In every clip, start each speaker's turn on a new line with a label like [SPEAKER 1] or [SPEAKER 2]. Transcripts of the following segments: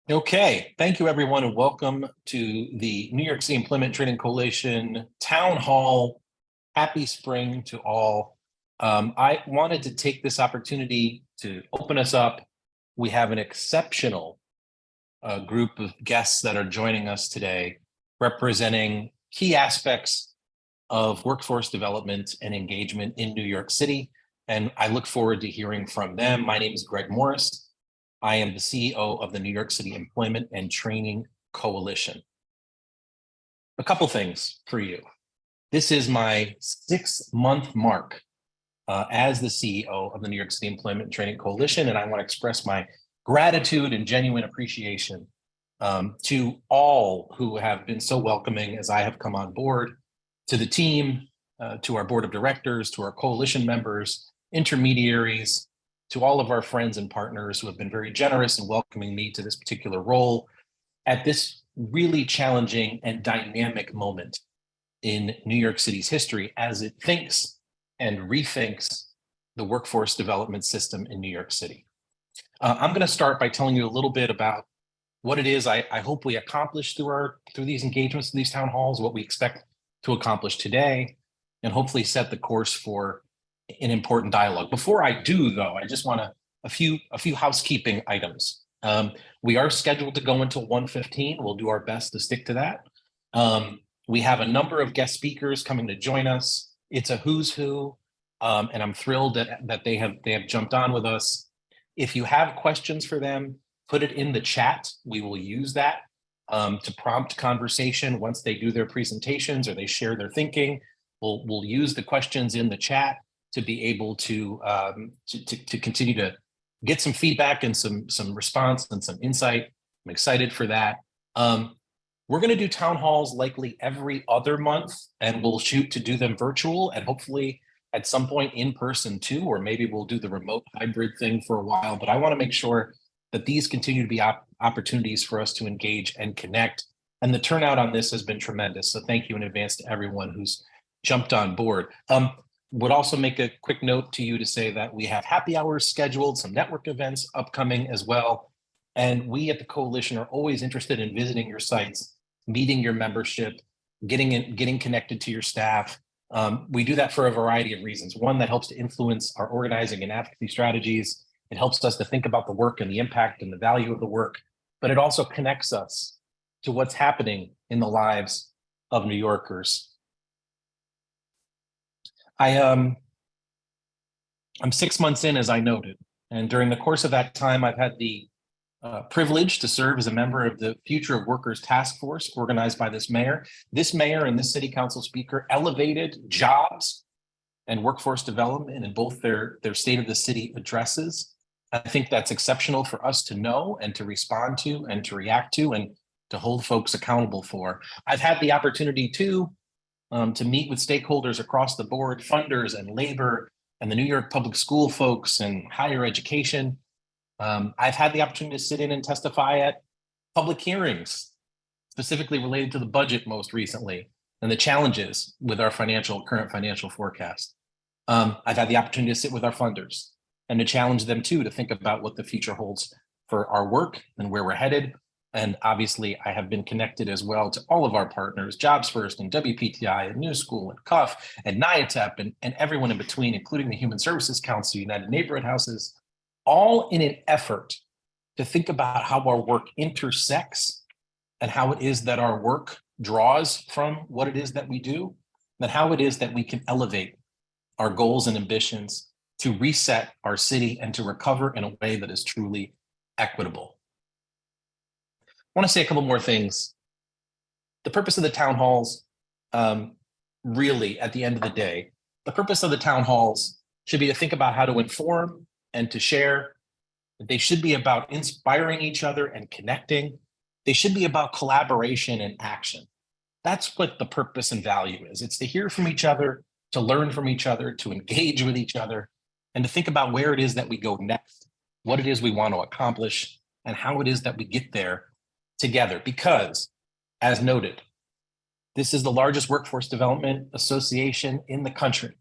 [SPEAKER 1] Okay, thank you everyone and welcome to the New York City Employment Training Coalition Town Hall. Happy spring to all. I wanted to take this opportunity to open us up. We have an exceptional group of guests that are joining us today, representing key aspects of workforce development and engagement in New York City. And I look forward to hearing from them. My name is Greg Morris. I am the CEO of the New York City Employment and Training Coalition. A couple things for you. This is my 6-month mark as the CEO of the New York City Employment and Training Coalition, and I want to express my gratitude and genuine appreciation to all who have been so welcoming as I have come on board, to the team, to our board of directors, to our coalition members, intermediaries, to all of our friends and partners who have been very generous in welcoming me to this particular role at this really challenging and dynamic moment in New York City's history as it thinks and rethinks the workforce development system in New York City. I'm going to start by telling you a little bit about what it is I hope we accomplish through these engagements, these town halls, what we expect to accomplish today, and hopefully set the course for an important dialogue. Before I do, though, I just want a few housekeeping items. We are scheduled to go until 1:15. We'll do our best to stick to that. We have a number of guest speakers coming to join us. It's a who's who, and I'm thrilled that they have jumped on with us. If you have questions for them, put it in the chat. We will use that to prompt conversation once they do their presentations or they share their thinking. We'll use the questions in the chat to be able to continue to get some feedback and some response and some insight. I'm excited for that. We're going to do town halls likely every other month, and we'll shoot to do them virtual and hopefully at some point in person too, or maybe we'll do the remote hybrid thing for a while. But I want to make sure that these continue to be opportunities for us to engage and connect. And the turnout on this has been tremendous. So thank you in advance to everyone who's jumped on board. Would also make a quick note to you to say that we have happy hours scheduled, some network events upcoming as well. And we at the coalition are always interested in visiting your sites, meeting your membership, getting connected to your staff. We do that for a variety of reasons. One, that helps to influence our organizing and advocacy strategies. It helps us to think about the work and the impact and the value of the work, but it also connects us to what's happening in the lives of New Yorkers. I'm 6 months in, as I noted, and during the course of that time, I've had the privilege to serve as a member of the Future of Workers Task Force organized by this mayor. This mayor and this city council speaker elevated jobs and workforce development in both their State of the City addresses. I think that's exceptional for us to know and to respond to and to react to and to hold folks accountable for. I've had the opportunity to meet with stakeholders across the board, funders and labor and the New York public school folks and higher education. I've had the opportunity to sit in and testify at public hearings, specifically related to the budget most recently and the challenges with our current financial forecast. I've had the opportunity to sit with our funders and to challenge them too, to think about what the future holds for our work and where we're headed. And obviously, I have been connected as well to all of our partners, Jobs First and WPTI and New School and CUF and NYATEP and everyone in between, including the Human Services Council, United Neighborhood Houses, all in an effort to think about how our work intersects and how it is that our work draws from what it is that we do, and how it is that we can elevate our goals and ambitions to reset our city and to recover in a way that is truly equitable. I want to say a couple more things. The purpose of the town halls, really, at the end of the day, the purpose of the town halls should be to think about how to inform and to share. They should be about inspiring each other and connecting. They should be about collaboration and action. That's what the purpose and value is. It's to hear from each other, to learn from each other, to engage with each other, and to think about where it is that we go next, what it is we want to accomplish, and how it is that we get there together. Because, as noted, this is the largest workforce development association in the country,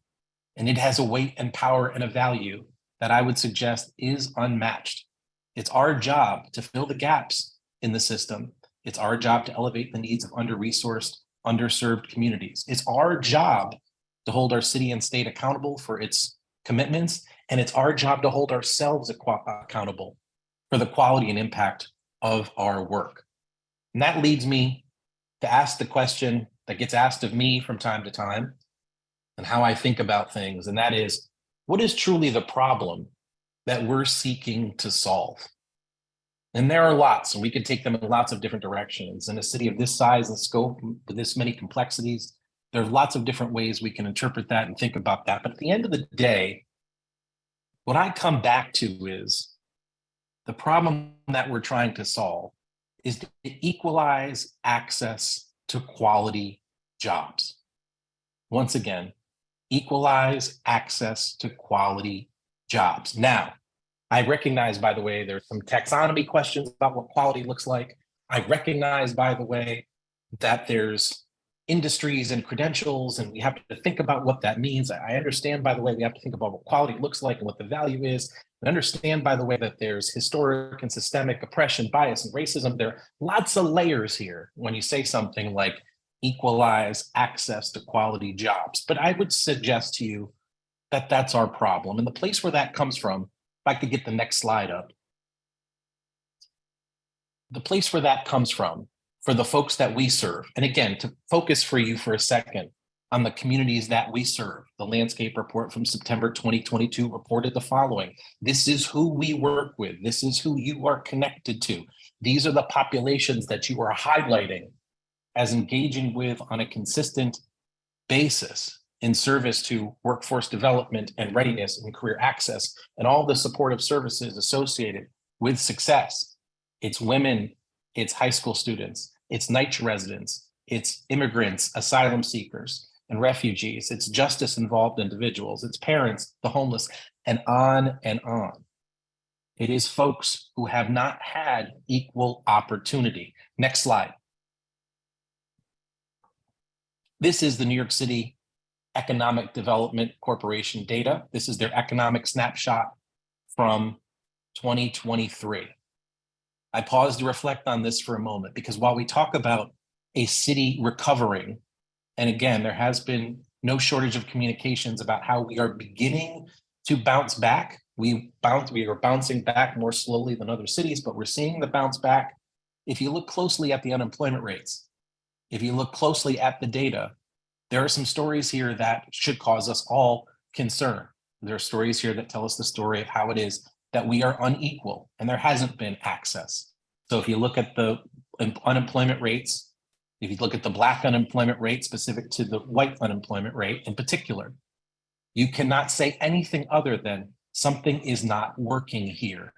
[SPEAKER 1] and it has a weight and power and a value that I would suggest is unmatched. It's our job to fill the gaps in the system. It's our job to elevate the needs of under-resourced, underserved communities. It's our job to hold our city and state accountable for its commitments, and it's our job to hold ourselves accountable for the quality and impact of our work. And that leads me to ask the question that gets asked of me from time to time and how I think about things, and that is, what is truly the problem that we're seeking to solve? And there are lots, and we could take them in lots of different directions. In a city of this size and scope, with this many complexities, there's lots of different ways we can interpret that and think about that. But at the end of the day, what I come back to is the problem that we're trying to solve is to equalize access to quality jobs. Once again, equalize access to quality jobs. Now, I recognize, by the way, there's some taxonomy questions about what quality looks like. I recognize, by the way, that there's industries and credentials, and we have to think about what that means. I understand, by the way, we have to think about what quality looks like and what the value is. I understand, by the way, that there's historic and systemic oppression, bias, and racism. There are lots of layers here when you say something like equalize access to quality jobs. But I would suggest to you that that's our problem. And the place where that comes from, if I could get the next slide up, the place where that comes from for the folks that we serve. And again, to focus for you for a second on the communities that we serve, the landscape report from September 2022 reported the following. This is who we work with. This is who you are connected to. These are the populations that you are highlighting as engaging with on a consistent basis in service to workforce development and readiness and career access and all the supportive services associated with success. It's women, it's high school students, it's NYCHE residents, it's immigrants, asylum seekers, and refugees, it's justice-involved individuals, it's parents, the homeless, and on and on. It is folks who have not had equal opportunity. Next slide. This is the New York City Economic Development Corporation data. This is their economic snapshot from 2023. I pause to reflect on this for a moment, because while we talk about a city recovering, and again, there has been no shortage of communications about how we are beginning to bounce back. We are bouncing back more slowly than other cities, but we're seeing the bounce back. If you look closely at the unemployment rates, if you look closely at the data, there are some stories here that should cause us all concern. There are stories here that tell us the story of how it is that we are unequal and there hasn't been access. So if you look at the unemployment rates, if you look at the Black unemployment rate specific to the white unemployment rate in particular, you cannot say anything other than something is not working here.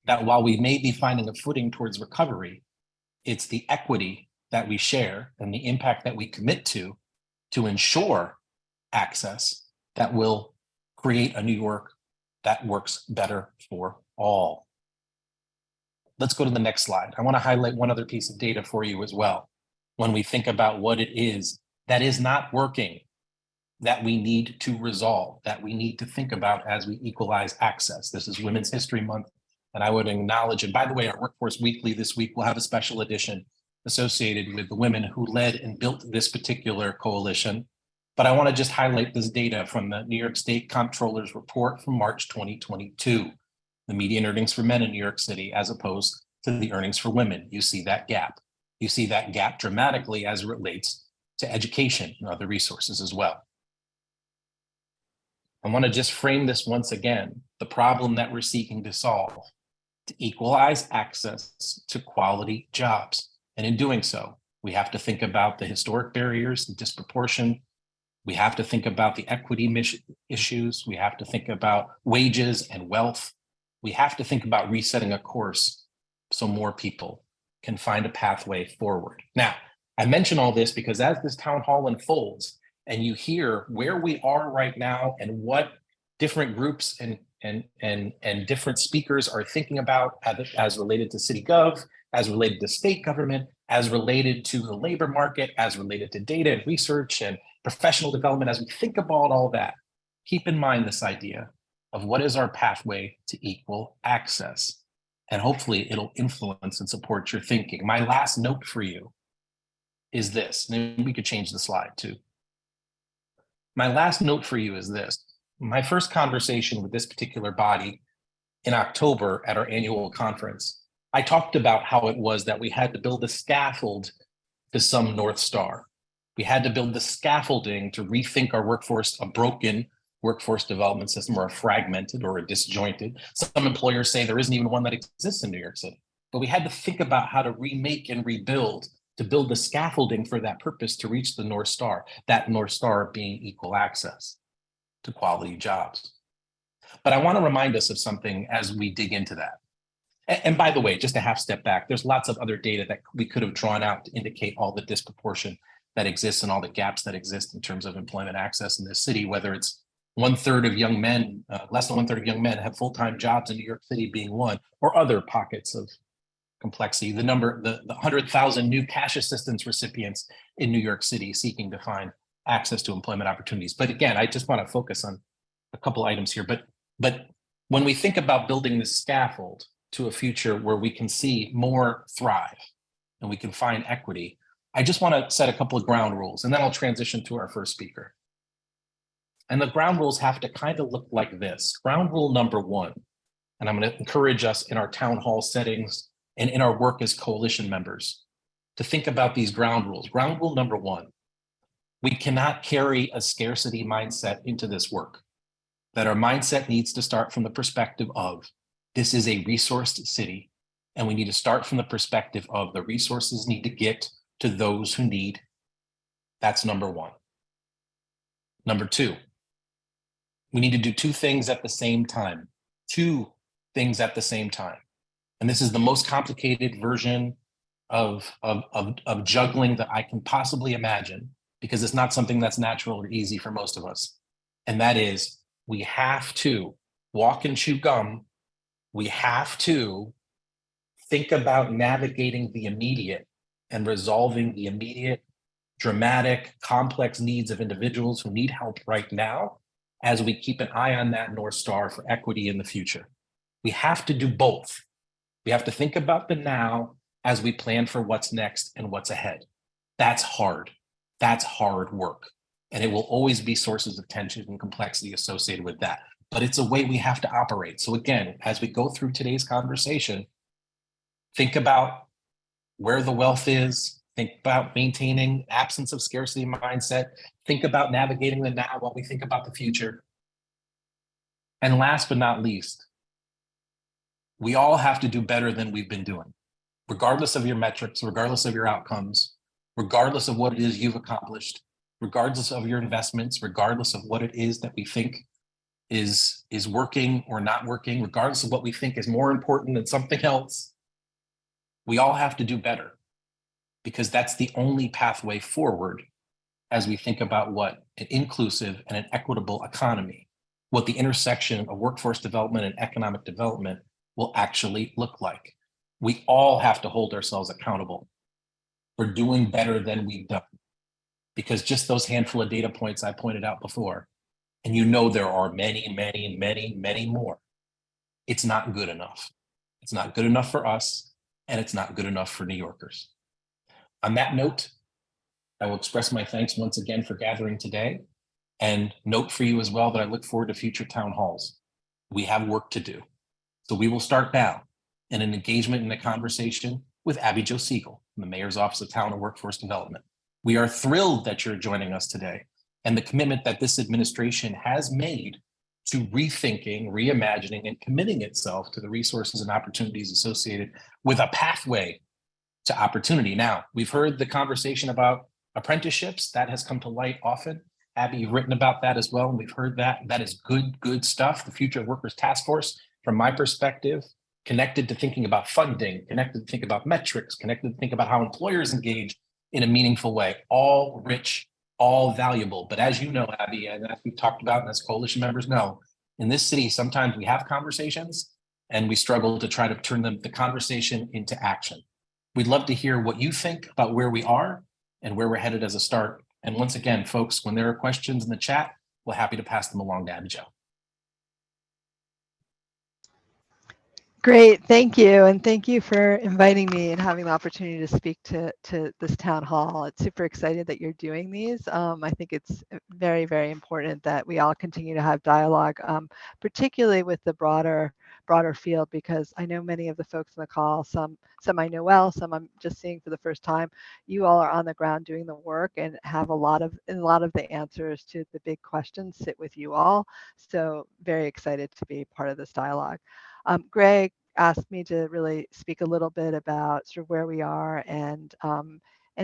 [SPEAKER 1] That while we may be finding a footing towards recovery, it's the equity that we share and the impact that we commit to ensure access that will create a New York that works better for all. Let's go to the next slide. I want to highlight one other piece of data for you as well. When we think about what it is that is not working, that we need to resolve, that we need to think about as we equalize access. This is Women's History Month, and I would acknowledge, and by the way, our Workforce Weekly this week will have a special edition associated with the women who led and built this particular coalition. But I want to just highlight this data from the New York State Comptroller's report from March 2022, the median earnings for men in New York City as opposed to the earnings for women. You see that gap. You see that gap dramatically as it relates to education and other resources as well. I want to just frame this once again, the problem that we're seeking to solve, to equalize access to quality jobs. And in doing so, we have to think about the historic barriers, the disproportion. We have to think about the equity issues. We have to think about wages and wealth. We have to think about resetting a course so more people can find a pathway forward. Now, I mention all this because as this town hall unfolds and you hear where we are right now and what different groups and different speakers are thinking about as related to city gov, as related to state government, as related to the labor market, as related to data and research and professional development, as we think about all that, keep in mind this idea of what is our pathway to equal access. and hopefully it'll influence and support your thinking. My last note for you is this. Maybe we could change the slide too. My last note for you is this. My first conversation with this particular body in October at our annual conference, I talked about how it was that we had to build a scaffold to some North Star. We had to build the scaffolding to rethink our workforce, a broken workforce development system, or a fragmented or a disjointed. Some employers say there isn't even one that exists in New York City. But we had to think about how to remake and rebuild, to build the scaffolding for that purpose to reach the North Star, that North Star being equal access to quality jobs. But I want to remind us of something as we dig into that. And by the way, just a half step back, there's lots of other data that we could have drawn out to indicate all the disproportion that exists and all the gaps that exist in terms of employment access in this city, whether it's 1/3 of young men, less than 1/3 of young men have full-time jobs in New York City being one, or other pockets of complexity. The 100,000 new cash assistance recipients in New York City seeking to find access to employment opportunities. But again, I just want to focus on a couple items here. But when we think about building this scaffold to a future where we can see more thrive and we can find equity, I just want to set a couple of ground rules, and then I'll transition to our first speaker. And the ground rules have to kind of look like this. Ground rule number one, and I'm going to encourage us in our town hall settings and in our work as coalition members to think about these ground rules. Ground rule number one, we cannot carry a scarcity mindset into this work. That our mindset needs to start from the perspective of this is a resourced city, and we need to start from the perspective of the resources need to get to those who need. That's number one. Number two, we need to do two things at the same time. Two things at the same time. And this is the most complicated version of juggling that I can possibly imagine, because it's not something that's natural or easy for most of us. And that is, we have to walk and chew gum. We have to think about navigating the immediate and resolving the immediate, dramatic, complex needs of individuals who need help right now, as we keep an eye on that North Star for equity in the future. We have to do both. We have to think about the now as we plan for what's next and what's ahead. That's hard. That's hard work. And it will always be sources of tension and complexity associated with that. But it's a way we have to operate. So again, as we go through today's conversation, think about where the wealth is, think about maintaining absence of scarcity mindset, think about navigating the now while we think about the future. And last but not least, we all have to do better than we've been doing, regardless of your metrics, regardless of your outcomes, regardless of what it is you've accomplished, regardless of your investments, regardless of what it is that we think is working or not working, regardless of what we think is more important than something else. We all have to do better, because that's the only pathway forward as we think about what an inclusive and an equitable economy, what the intersection of workforce development and economic development will actually look like. We all have to hold ourselves accountable for doing better than we've done, because just those handful of data points I pointed out before, and you know there are many, many, many, many more, it's not good enough. It's not good enough for us, and it's not good enough for New Yorkers. On that note, I will express my thanks once again for gathering today, and note for you as well that I look forward to future town halls. We have work to do. So we will start now in an engagement in a conversation with Abby Jo Sigal from the Mayor's Office of Town and Workforce Development. We are thrilled that you're joining us today, and the commitment that this administration has made to rethinking, reimagining, and committing itself to the resources and opportunities associated with a pathway to opportunity. Now, we've heard the conversation about apprenticeships. That has come to light often. Abby, you've written about that as well, and we've heard that. That is good stuff. The Future of Workers Task Force, from my perspective, connected to thinking about funding, connected to think about metrics, connected to think about how employers engage in a meaningful way, all rich, all valuable. But as you know, Abby, and as we've talked about, and as coalition members know, in this city, sometimes we have conversations and we struggle to try to turn the conversation into action. We'd love to hear what you think about where we are and where we're headed as a start. And once again, folks, when there are questions in the chat, we're happy to pass them along to Abby Jo.
[SPEAKER 2] Great, thank you. And thank you for inviting me and having the opportunity to speak to this town hall. It's super excited that you're doing these. I think it's very, very important that we all continue to have dialogue, particularly with the broader field, because I know many of the folks on the call, some I know well, some I'm just seeing for the first time. You all are on the ground doing the work and have a lot of the answers to the big questions sit with you all. So very excited to be part of this dialogue. Greg asked me to really speak a little bit about sort of where we are and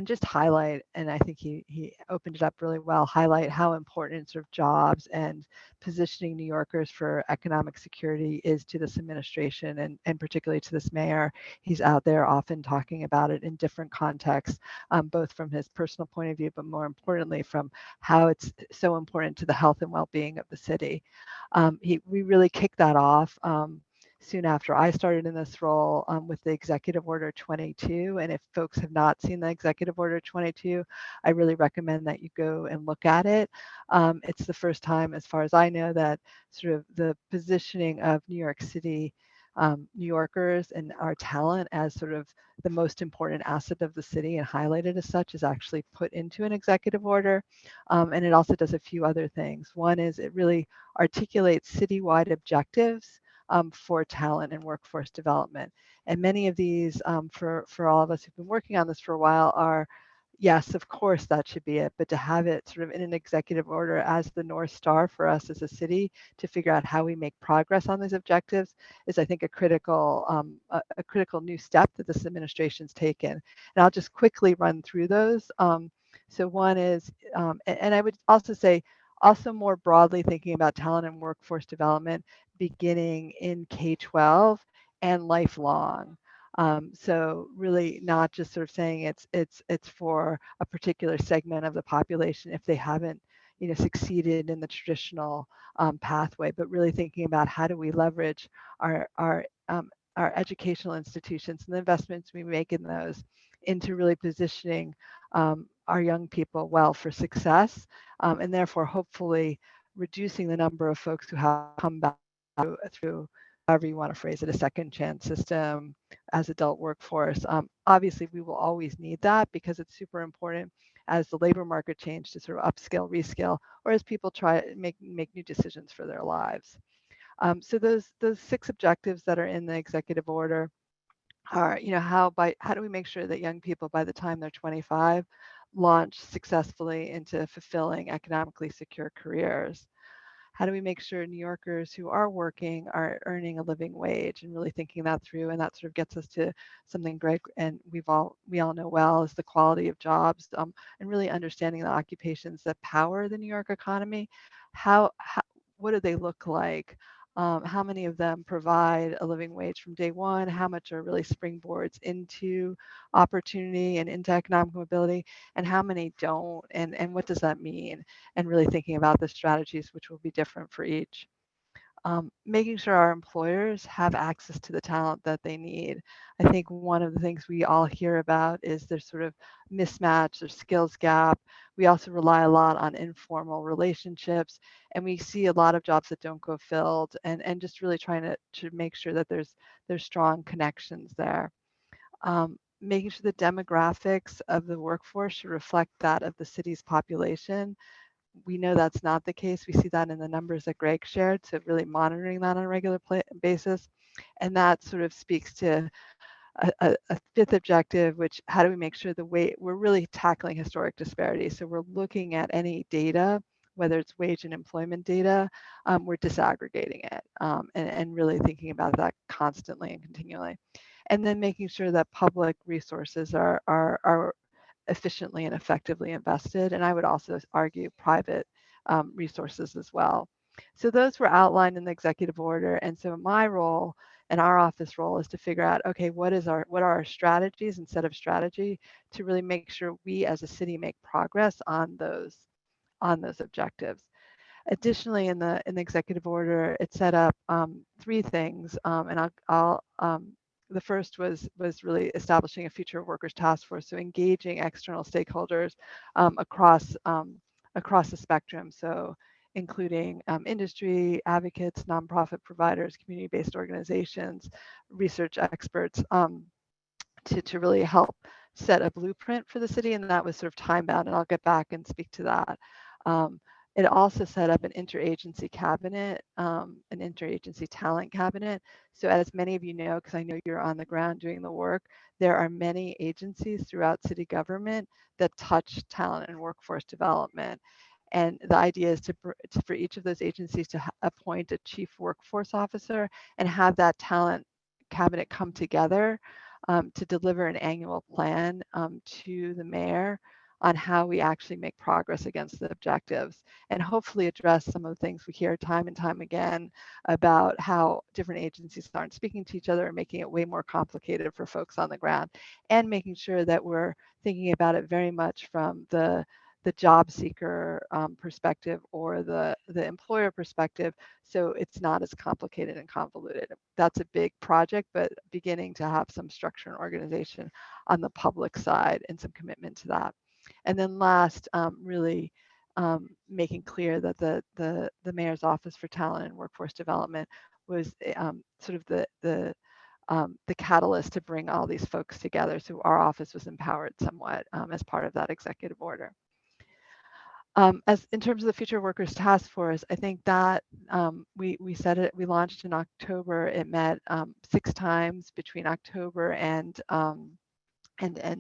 [SPEAKER 2] just highlight, and I think he opened it up really well, highlight how important sort of jobs and positioning New Yorkers for economic security is to this administration and particularly to this mayor. He's out there often talking about it in different contexts, both from his personal point of view, but more importantly from how it's so important to the health and well-being of the city. We really kicked that off. Soon after I started in this role with the Executive Order 22. And if folks have not seen the Executive Order 22, I really recommend that you go and look at it. It's the first time, as far as I know, that sort of the positioning of New York City New Yorkers and our talent as sort of the most important asset of the city and highlighted as such is actually put into an executive order. And it also does a few other things. One is it really articulates citywide objectives for talent and workforce development. And many of these, for all of us who've been working on this for a while, are yes, of course, that should be it. But to have it sort of in an executive order as the North Star for us as a city to figure out how we make progress on these objectives is, I think, a critical new step that this administration's taken. And I'll just quickly run through those. So one is, and I would also say, also more broadly thinking about talent and workforce development beginning in K-12 and lifelong. So really not just sort of saying it's for a particular segment of the population if they haven't succeeded in the traditional pathway, but really thinking about how do we leverage our educational institutions and the investments we make in those into really positioning our young people well for success, and therefore hopefully reducing the number of folks who have come back through however you want to phrase it, a second chance system as adult workforce. Obviously, we will always need that because it's super important as the labor market change to sort of upskill, reskill, or as people try to make new decisions for their lives. So those 6 objectives that are in the executive order are, how do we make sure that young people by the time they're 25 launch successfully into fulfilling economically secure careers? How do we make sure New Yorkers who are working are earning a living wage and really thinking that through? And that sort of gets us to something Greg and we all know well is the quality of jobs, and really understanding the occupations that power the New York economy. How what do they look like? How many of them provide a living wage from day one? How much are really springboards into opportunity and into economic mobility? And how many don't? And what does that mean? And really thinking about the strategies which will be different for each. Making sure our employers have access to the talent that they need. I think one of the things we all hear about is there's sort of mismatch, there's skills gap. We also rely a lot on informal relationships, and we see a lot of jobs that don't go filled, and just really trying to make sure that there's strong connections there. Making sure the demographics of the workforce should reflect that of the city's population. We know that's not the case. We see that in the numbers that Greg shared, so really monitoring that on a regular basis. And that sort of speaks to a 5th objective, which how do we make sure we're really tackling historic disparities. So we're looking at any data, whether it's wage and employment data, we're disaggregating it, and really thinking about that constantly and continually. And then making sure that public resources are efficiently and effectively invested. And I would also argue private resources as well. So those were outlined in the executive order. And so my role and our office role is to figure out, okay, what are our strategies and set of strategy to really make sure we as a city make progress on those objectives. Additionally, in the executive order, it set up 3 things, and the first was really establishing a future workers task force, so engaging external stakeholders across the spectrum. So including industry, advocates, nonprofit providers, community-based organizations, research experts, to really help set a blueprint for the city, and that was sort of time bound, and I'll get back and speak to that. Um, it also set up an interagency cabinet, an interagency talent cabinet. So as many of you know, because I know you're on the ground doing the work, there are many agencies throughout city government that touch talent and workforce development. And the idea is for each of those agencies to appoint a chief workforce officer and have that talent cabinet come together to deliver an annual plan to the mayor on how we actually make progress against the objectives, and hopefully address some of the things we hear time and time again about how different agencies aren't speaking to each other and making it way more complicated for folks on the ground, and making sure that we're thinking about it very much from the job seeker perspective or the employer perspective, so it's not as complicated and convoluted. That's a big project, but beginning to have some structure and organization on the public side and some commitment to that. And then last, really making clear that the mayor's office for talent and workforce development was sort of the catalyst to bring all these folks together. So our office was empowered somewhat as part of that executive order. As in terms of the Future Workers Task Force, I think that we said it. We launched in October. It met 6 times between October and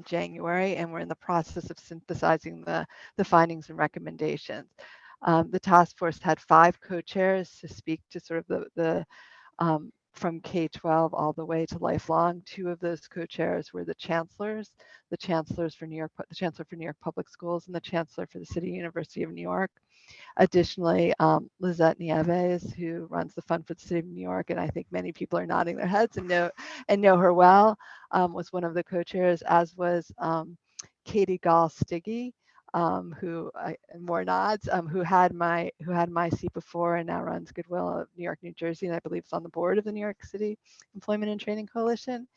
[SPEAKER 2] January, and we're in the process of synthesizing the findings and recommendations. The task force had 5 co-chairs to speak to sort of the from K-12 all the way to lifelong. 2 of those co-chairs were the chancellor for New York, the chancellor for New York Public Schools, and the chancellor for the City University of New York. Additionally, Lizette Nieves, who runs the Fund for the City of New York, and I think many people are nodding their heads and know her well, was one of the co-chairs, as was Katie Gall-Stiggy, who more nods, who had my seat before and now runs Goodwill of New York, New Jersey, and I believe is on the board of the New York City Employment and Training Coalition,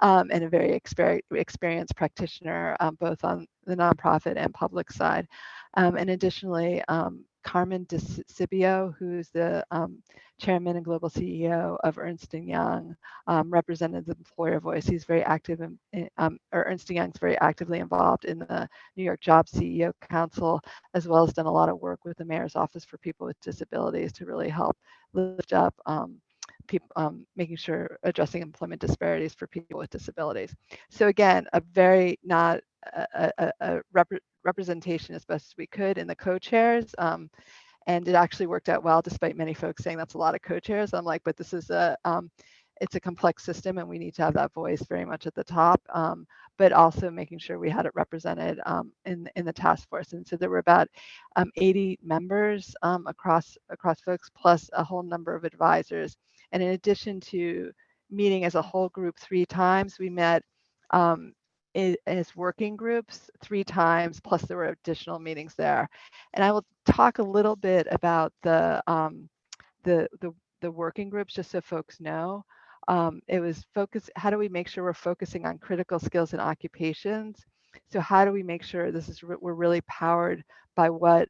[SPEAKER 2] and a very experienced practitioner, both on the nonprofit and public side. And additionally, Carmen DeCibio, who's the chairman and global CEO of Ernst & Young, represented the employer voice. He's very active or Ernst & Young's very actively involved in the New York Job CEO Council, as well as done a lot of work with the Mayor's Office for People with Disabilities to really help lift up people, making sure addressing employment disparities for people with disabilities. So again, a very not a representation as best as we could in the co-chairs. And it actually worked out well, despite many folks saying that's a lot of co-chairs. I'm like, but this is it's a complex system, and we need to have that voice very much at the top, but also making sure we had it represented in the task force. And so there were about 80 members across folks, plus a whole number of advisors. And in addition to meeting as a whole group 3 times, we met as working groups 3 times, plus there were additional meetings there. And I will talk a little bit about the working groups, just so folks know. It was focused, how do we make sure we're focusing on critical skills and occupations? So how do we make sure we're really powered by what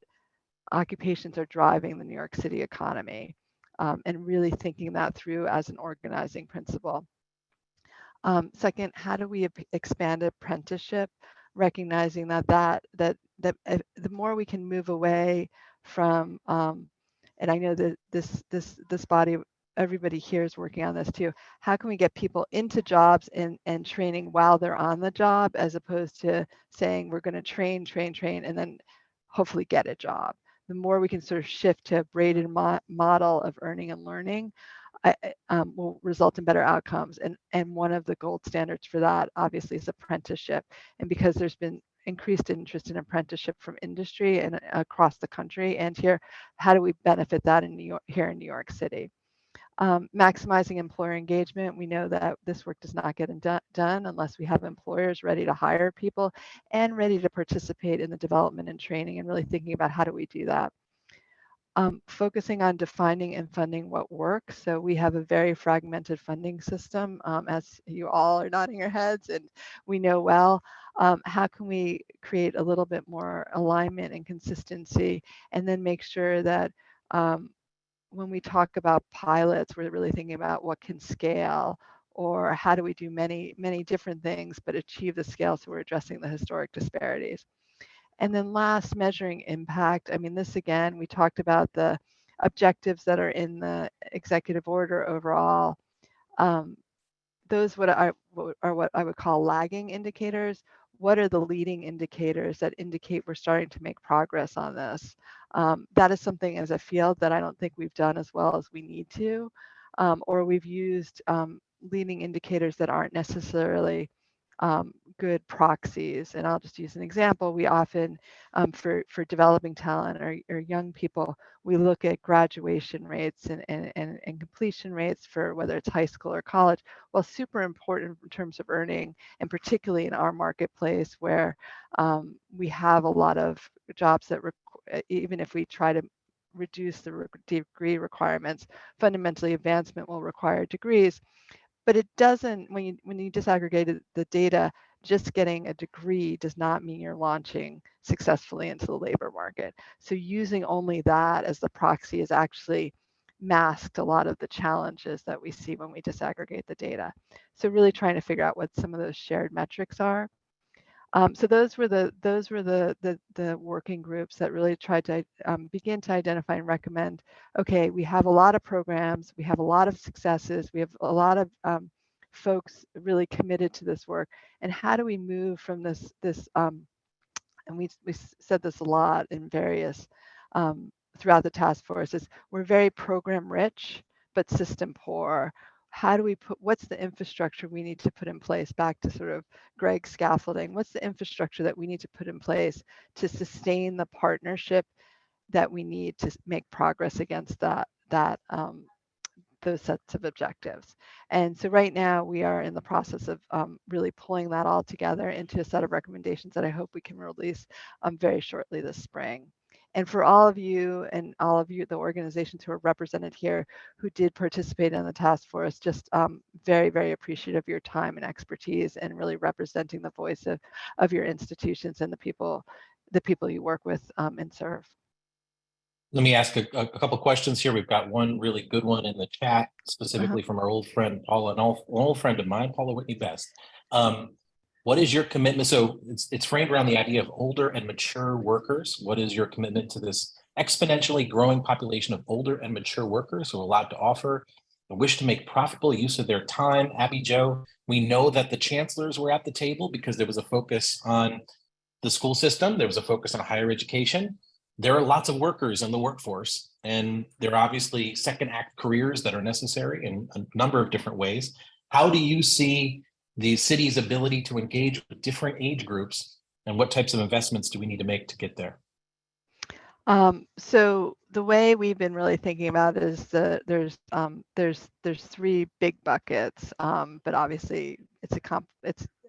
[SPEAKER 2] occupations are driving the New York City economy, and really thinking that through as an organizing principle. Second, how do we expand apprenticeship, recognizing that the more we can move away from, and I know that this body, everybody here is working on this too. How can we get people into jobs and training while they're on the job, as opposed to saying we're going to train, and then hopefully get a job? The more we can sort of shift to a braided model of earning and learning, will result in better outcomes. And one of the gold standards for that, obviously, is apprenticeship. And because there's been increased interest in apprenticeship from industry and across the country, and here, how do we benefit that in New York, here in New York City? Maximizing employer engagement. We know that this work does not get done unless we have employers ready to hire people and ready to participate in the development and training, and really thinking about how do we do that. Focusing on defining and funding what works. So we have a very fragmented funding system, as you all are nodding your heads, and we know well. How can we create a little bit more alignment and consistency, and then make sure that when we talk about pilots, we're really thinking about what can scale, or how do we do many, many different things, but achieve the scale so we're addressing the historic disparities. And then last, measuring impact. I mean, this again, we talked about the objectives that are in the executive order overall. Those are what I would call lagging indicators. What are the leading indicators that indicate we're starting to make progress on this? That is something as a field that I don't think we've done as well as we need to, or we've used leading indicators that aren't necessarily good proxies. And I'll just use an example. We often, for developing talent or young people, we look at graduation rates and completion rates for whether it's high school or college. Well, super important in terms of earning, and particularly in our marketplace where we have a lot of jobs that, even if we try to reduce the degree requirements, fundamentally advancement will require degrees. But it doesn't, when you disaggregate the data, just getting a degree does not mean you're launching successfully into the labor market. So using only that as the proxy is actually masked a lot of the challenges that we see when we disaggregate the data. So really trying to figure out what some of those shared metrics are. So those were the working groups that really tried to begin to identify and recommend. Okay, we have a lot of programs, we have a lot of successes, we have a lot of folks really committed to this work, and how do we move from this and we said this a lot in various throughout the task force, is we're very program rich but system poor. How do we what's the infrastructure we need to put in place, back to sort of Greg's scaffolding? What's the infrastructure that we need to put in place to sustain the partnership that we need to make progress against those sets of objectives? And so right now we are in the process of really pulling that all together into a set of recommendations that I hope we can release very shortly this spring. And for all of you, the organizations who are represented here who did participate in the task force, just very, very appreciative of your time and expertise and really representing the voice of your institutions and the people you work with and serve.
[SPEAKER 1] Let me ask a couple questions here. We've got one really good one in the chat, specifically from our old friend Paula, an old friend of mine, Paula Whitney Best. What is your commitment? So it's framed around the idea of older and mature workers. What is your commitment to this exponentially growing population of older and mature workers who are allowed to offer and wish to make profitable use of their time? Abby Jo, we know that the chancellors were at the table because there was a focus on the school system. There was a focus on higher education. There are lots of workers in the workforce, and there are obviously second act careers that are necessary in a number of different ways. How do you see the city's ability to engage with different age groups, and what types of investments do we need to make to get there?
[SPEAKER 2] So the way we've been really thinking about it is there's three big buckets, but obviously it's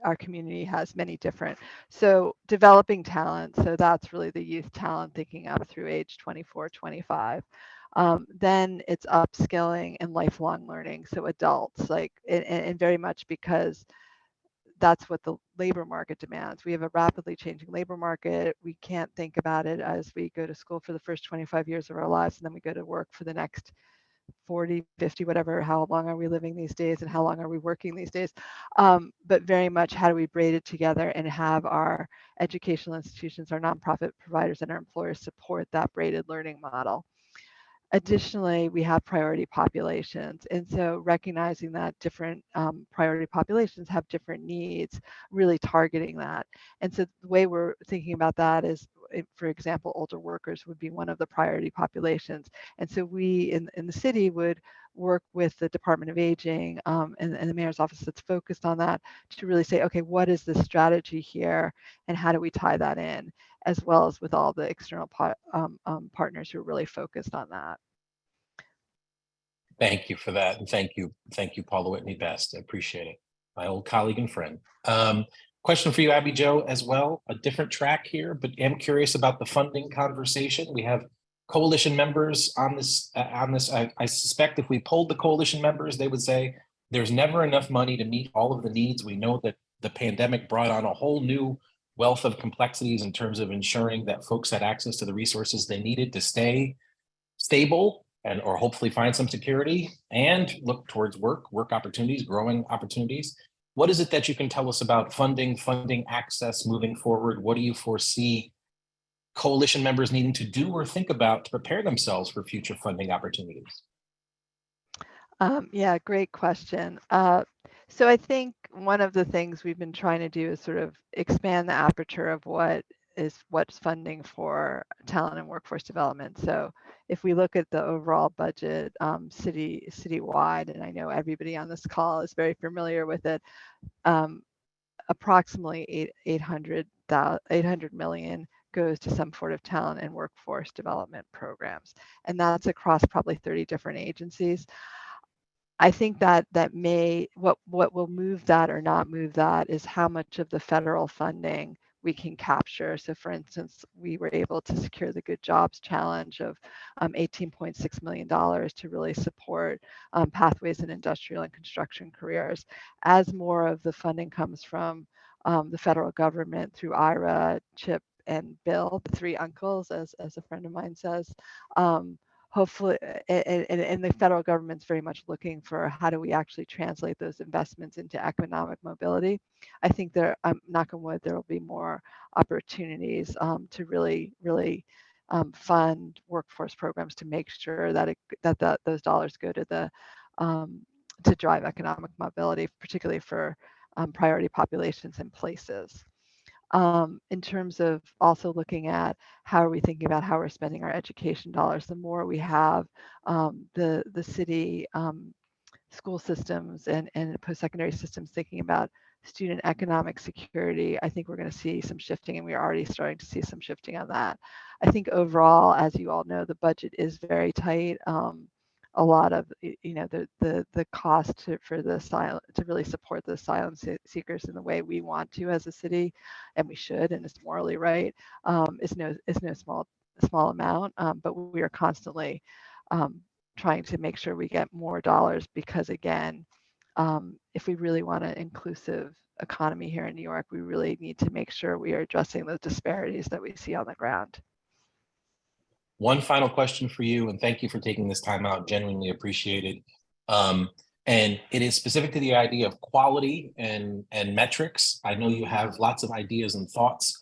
[SPEAKER 2] our community has many different. So developing talent, so that's really the youth talent, thinking up through age 24, 25. Then it's upskilling and lifelong learning, so adults, like, and very much because that's what the labor market demands. We have a rapidly changing labor market. We can't think about it as we go to school for the first 25 years of our lives and then we go to work for the next 40, 50, whatever, how long are we living these days and how long are we working these days? But very much how do we braid it together and have our educational institutions, our nonprofit providers, and our employers support that braided learning model. Additionally, we have priority populations. And so recognizing that different priority populations have different needs, really targeting that. And so the way we're thinking about that is, for example, older workers would be one of the priority populations. And so we in the city would work with the Department of Aging and the mayor's office that's focused on that to really say, okay, what is the strategy here and how do we tie that in, as well as with all the external partners who are really focused on that.
[SPEAKER 1] Thank you for that. And thank you, Paula Whitney Best. I appreciate it. My old colleague and friend. Question for you, Abby Jo, as well. A different track here, but I'm curious about the funding conversation. We have coalition members on this. I suspect if we polled the coalition members, they would say there's never enough money to meet all of the needs. We know that the pandemic brought on a whole new wealth of complexities in terms of ensuring that folks had access to the resources they needed to stay stable and or hopefully find some security and look towards work opportunities, growing opportunities. What is it that you can tell us about funding access moving forward? What do you foresee coalition members needing to do or think about to prepare themselves for future funding opportunities?
[SPEAKER 2] Yeah, great question. So I think one of the things we've been trying to do is sort of expand the aperture of what's funding for talent and workforce development. So if we look at the overall budget citywide, and I know everybody on this call is very familiar with it, approximately 800 million goes to some sort of talent and workforce development programs, and that's across probably 30 different agencies. I think that what will move that or not move that is how much of the federal funding we can capture. So for instance, we were able to secure the Good Jobs Challenge of $18.6 million to really support pathways in industrial and construction careers. As more of the funding comes from the federal government through IRA, CHIP, and Bill, the three uncles, as a friend of mine says, hopefully, and the federal government's very much looking for how do we actually translate those investments into economic mobility. I think knock on wood, there will be more opportunities to really fund workforce programs to make sure that those dollars go to to drive economic mobility, particularly for priority populations and places. In terms of also looking at how are we thinking about how we're spending our education dollars. The more we have the city school systems and post-secondary systems thinking about student economic security, I think we're going to see some shifting, and we're already starting to see some shifting on that. I think overall, as you all know, the budget is very tight. A lot of the cost for the asylum to really support the asylum seekers in the way we want to as a city, and we should, and it's morally right, is no small amount. But we are constantly trying to make sure we get more dollars because again, if we really want an inclusive economy here in New York, we really need to make sure we are addressing those disparities that we see on the ground.
[SPEAKER 1] One final question for you, and thank you for taking this time out, genuinely appreciated. And it is specific to the idea of quality and metrics. I know you have lots of ideas and thoughts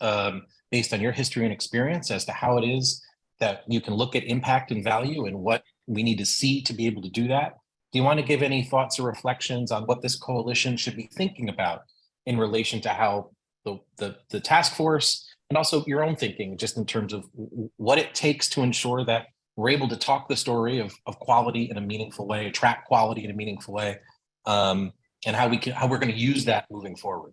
[SPEAKER 1] based on your history and experience as to how it is that you can look at impact and value and what we need to see to be able to do that. Do you want to give any thoughts or reflections on what this coalition should be thinking about in relation to how the task force and also your own thinking, just in terms of what it takes to ensure that we're able to talk the story of quality in a meaningful way, attract quality in a meaningful way, and how we're going to use that moving forward?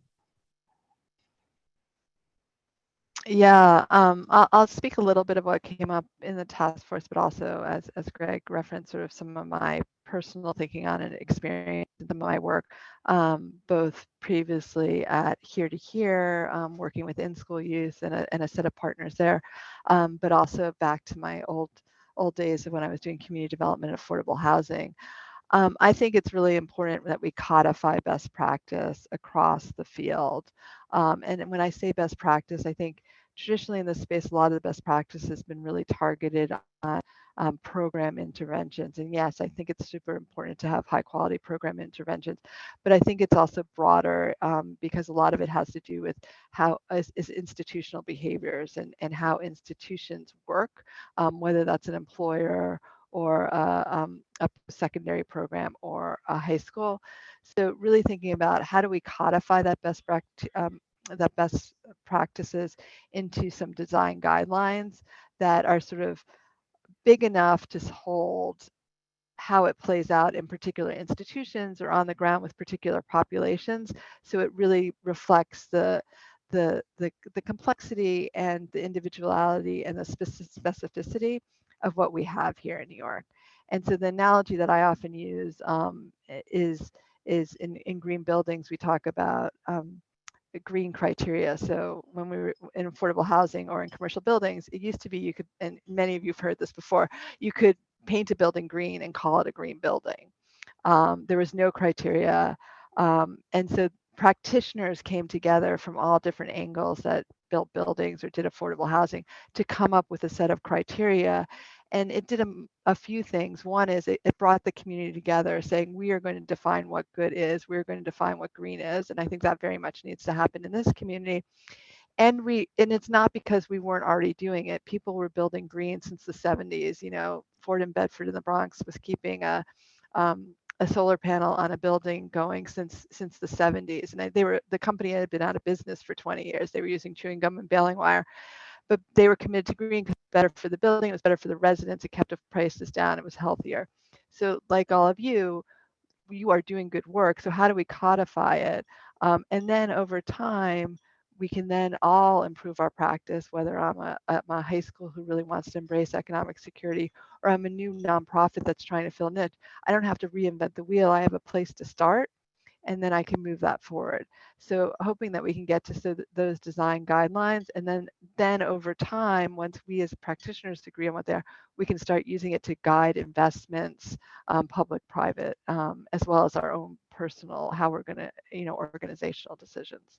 [SPEAKER 2] Yeah, I'll speak a little bit of what came up in the task force, but also as Greg referenced, sort of some of my personal thinking on and experience in my work, both previously at Here to Here, working with in-school youth and a set of partners there, but also back to my old days of when I was doing community development and affordable housing. I think it's really important that we codify best practice across the field. And when I say best practice, I think traditionally in this space, a lot of the best practice has been really targeted on program interventions. And yes, I think it's super important to have high quality program interventions, but I think it's also broader because a lot of it has to do with how is institutional behaviors and how institutions work, whether that's an employer or a secondary program or a high school. So really thinking about how do we codify that best practices into some design guidelines that are sort of big enough to hold how it plays out in particular institutions or on the ground with particular populations. So it really reflects the complexity and the individuality and the specificity of what we have here in New York. And so the analogy that I often use is in green buildings, we talk about green criteria. So when we were in affordable housing or in commercial buildings, it used to be you could, and many of you have heard this before, you could paint a building green and call it a green building. There was no criteria. And so practitioners came together from all different angles that built buildings or did affordable housing to come up with a set of criteria. And it did a few things. One is it brought the community together, saying we are going to define what good is, we're going to define what green is. And I think that very much needs to happen in this community. And it's not because we weren't already doing it. People were building green since the 70s. You know, Ford and Bedford in the Bronx was keeping a solar panel on a building going since the 70s. And the company had been out of business for 20 years. They were using chewing gum and baling wire, but they were committed to green because it was better for the building, it was better for the residents, it kept the prices down, it was healthier. So like all of you are doing good work. So how do we codify it? And then over time, we can then all improve our practice, whether I'm at my high school who really wants to embrace economic security, or I'm a new nonprofit that's trying to fill niche. I don't have to reinvent the wheel. I have a place to start, and then I can move that forward. So hoping that we can get to those design guidelines, and then over time, once we as practitioners agree on what they are, we can start using it to guide investments, public, private, as well as our own personal, how we're going to, organizational decisions.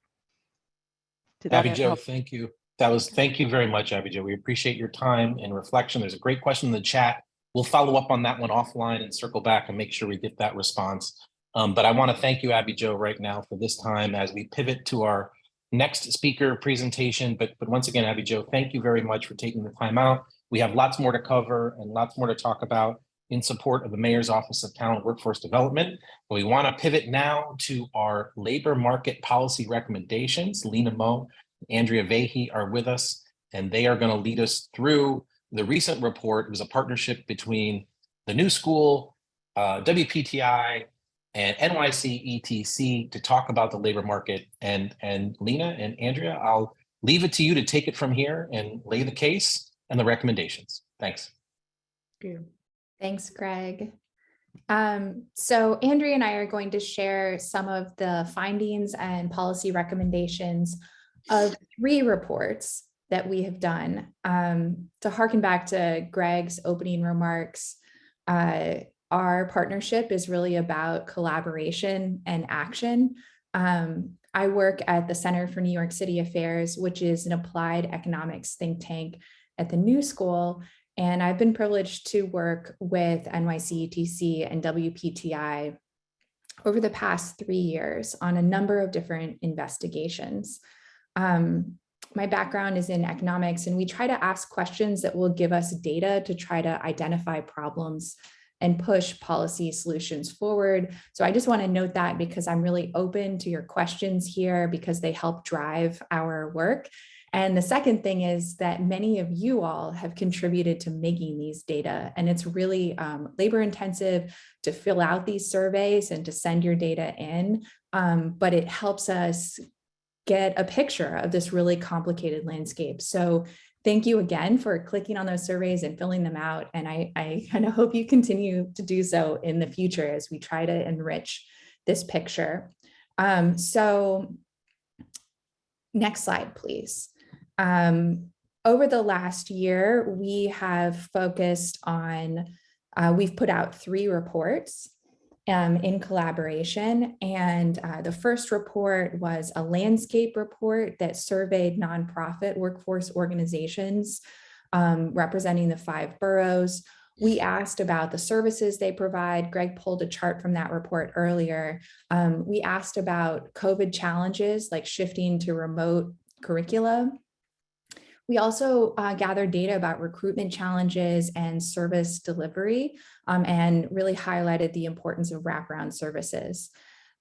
[SPEAKER 2] Did that
[SPEAKER 1] Abby Jo,
[SPEAKER 2] help?
[SPEAKER 1] thank you. Thank you very much, Abby Jo. We appreciate your time and reflection. There's a great question in the chat. We'll follow up on that one offline and circle back and make sure we get that response. But I want to thank you, Abby Jo, right now for this time as we pivot to our next speaker presentation. But once again, Abby Jo, thank you very much for taking the time out. We have lots more to cover and lots more to talk about in support of the Mayor's Office of Talent and Workforce Development. But we want to pivot now to our labor market policy recommendations. LK Moe and Andrea Vaghy are with us, and they are going to lead us through the recent report. It was a partnership between the New School, WPTI, and NYCETC to talk about the labor market. And Lena and Andrea, I'll leave it to you to take it from here and lay the case and the recommendations. Thanks.
[SPEAKER 3] Thanks, Greg. So Andrea and I are going to share some of the findings and policy recommendations of 3 reports that we have done. To harken back to Greg's opening remarks, our partnership is really about collaboration and action. I work at the Center for New York City Affairs, which is an applied economics think tank at the New School. And I've been privileged to work with NYCETC and WPTI over the past 3 years on a number of different investigations. My background is in economics, and we try to ask questions that will give us data to try to identify problems and push policy solutions forward. So I just want to note that because I'm really open to your questions here because they help drive our work. And the second thing is that many of you all have contributed to making these data, and it's really labor intensive to fill out these surveys and to send your data in, but it helps us get a picture of this really complicated landscape. So thank you again for clicking on those surveys and filling them out. And I kind of hope you continue to do so in the future as we try to enrich this picture. So next slide, please. Over the last year, we have focused on, we've put out 3 reports in collaboration. And the first report was a landscape report that surveyed nonprofit workforce organizations representing the 5 boroughs. We asked about the services they provide. Greg pulled a chart from that report earlier. We asked about COVID challenges like shifting to remote curricula. We also gathered data about recruitment challenges and service delivery and really highlighted the importance of wraparound services.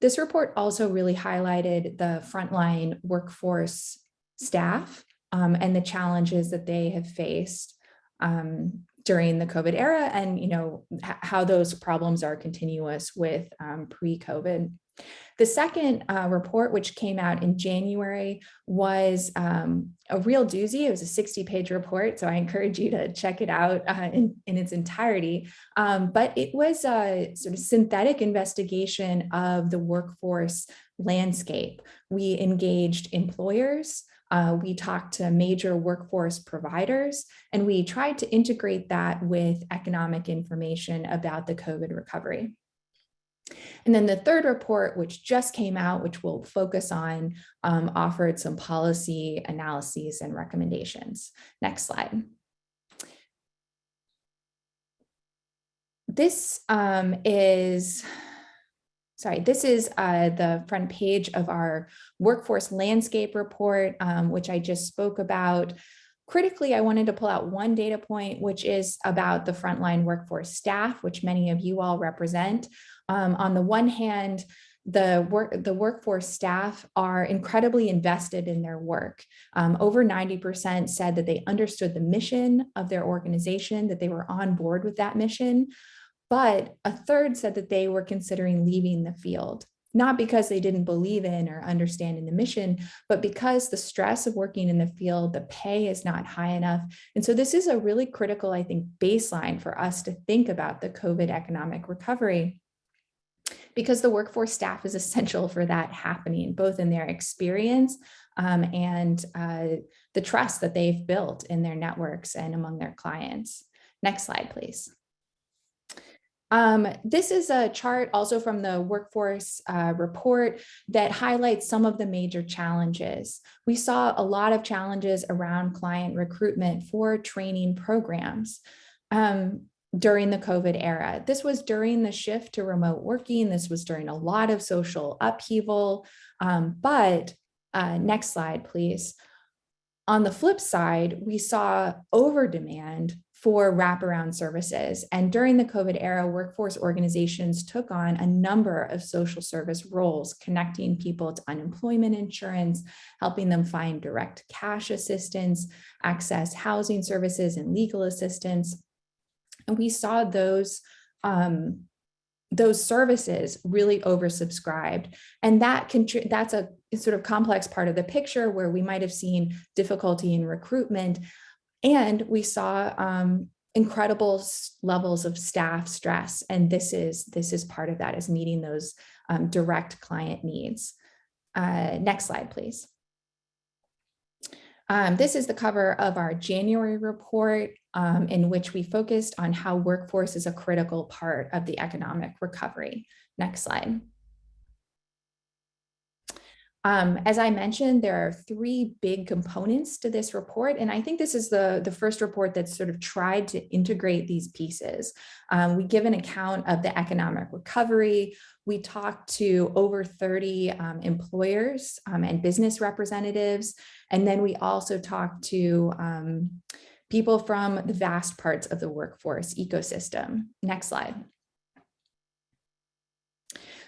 [SPEAKER 3] This report also really highlighted the frontline workforce staff and the challenges that they have faced during the COVID era and how those problems are continuous with pre-COVID. The second report, which came out in January, was a real doozy. It was a 60-page report, so I encourage you to check it out in its entirety. But it was a sort of synthetic investigation of the workforce landscape. We engaged employers, we talked to major workforce providers, and we tried to integrate that with economic information about the COVID recovery. And then the third report, which just came out, which we'll focus on, offered some policy analyses and recommendations. Next slide. This is the front page of our workforce landscape report, which I just spoke about. Critically, I wanted to pull out one data point, which is about the frontline workforce staff, which many of you all represent. On the one hand, the workforce staff are incredibly invested in their work. Over 90% said that they understood the mission of their organization, that they were on board with that mission. But a third said that they were considering leaving the field, not because they didn't believe in or understand in the mission, but because the stress of working in the field, the pay is not high enough. And so this is a really critical, I think, baseline for us to think about the COVID economic recovery, because the workforce staff is essential for that happening, both in their experience and the trust that they've built in their networks and among their clients. Next slide, please. This is a chart also from the workforce report that highlights some of the major challenges. We saw a lot of challenges around client recruitment for training programs during the COVID era. This was during the shift to remote working. This was during a lot of social upheaval. But next slide, please. On the flip side, we saw over demand for wraparound services. And during the COVID era, workforce organizations took on a number of social service roles, connecting people to unemployment insurance, helping them find direct cash assistance, access housing services and legal assistance. And we saw those services really oversubscribed. And that's a sort of complex part of the picture where we might have seen difficulty in recruitment. And we saw incredible levels of staff stress. And this is part of that, is meeting those direct client needs. Next slide, please. This is the cover of our January report, in which we focused on how workforce is a critical part of the economic recovery. Next slide. As I mentioned, there are three big components to this report, and I think this is the first report that's sort of tried to integrate these pieces. We give an account of the economic recovery. We talked to over 30 employers and business representatives, and then we also talked to people from the vast parts of the workforce ecosystem. Next slide.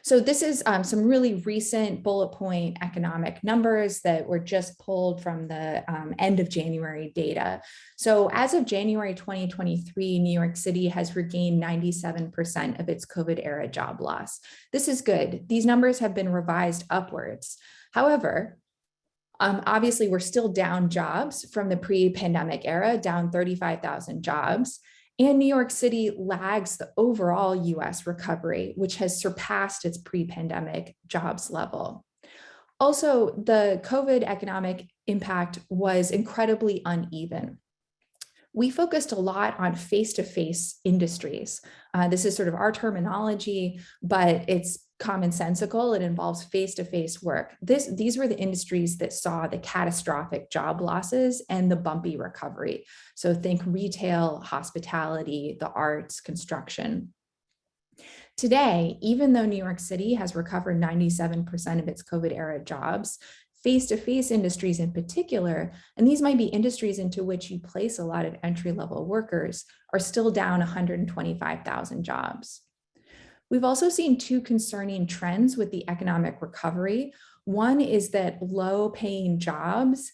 [SPEAKER 3] So this is some really recent bullet point economic numbers that were just pulled from the end of January data. So as of January 2023, New York City has regained 97% of its COVID era job loss. This is good. These numbers have been revised upwards. However, obviously we're still down jobs from the pre-pandemic era, down 35,000 jobs. And New York City lags the overall US recovery, which has surpassed its pre-pandemic jobs level. Also, the COVID economic impact was incredibly uneven. We focused a lot on face-to-face industries. This is sort of our terminology, but it's commonsensical. It involves face-to-face work. These were the industries that saw the catastrophic job losses and the bumpy recovery. So think retail, hospitality, the arts, construction. Today, even though New York City has recovered 97% of its COVID era jobs, face-to-face industries in particular, and these might be industries into which you place a lot of entry-level workers, are still down 125,000 jobs. We've also seen two concerning trends with the economic recovery. One is that low-paying jobs